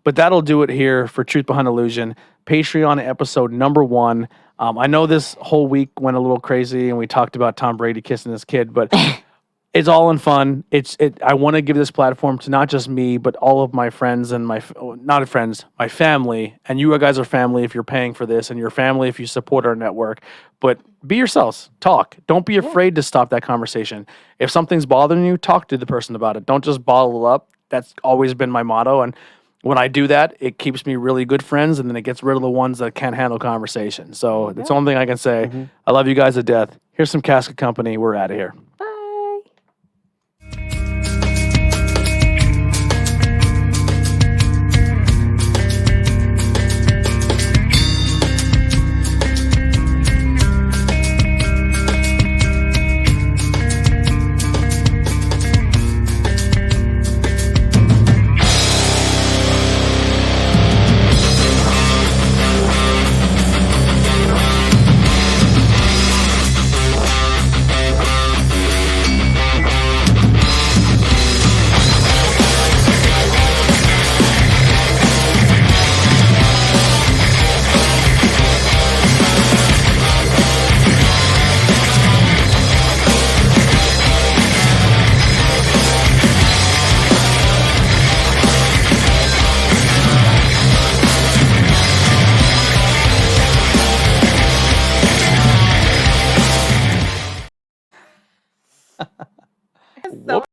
But that'll do it here for Truth Behind Illusion, Patreon episode number 1. I know this whole week went a little crazy and we talked about Tom Brady kissing his kid, but it's all in fun. I want to give this platform to not just me, but all of my friends and my family. And you guys are family if you're paying for this, and your family if you support our network. But be yourselves. Talk. Don't be afraid to stop that conversation. If something's bothering you, talk to the person about it. Don't just bottle it up. That's always been my motto. And when I do that, it keeps me really good friends, and then it gets rid of the ones that can't handle conversation. So that's the only thing I can say. I love you guys to death. Here's some Casket Company. We're out of here. So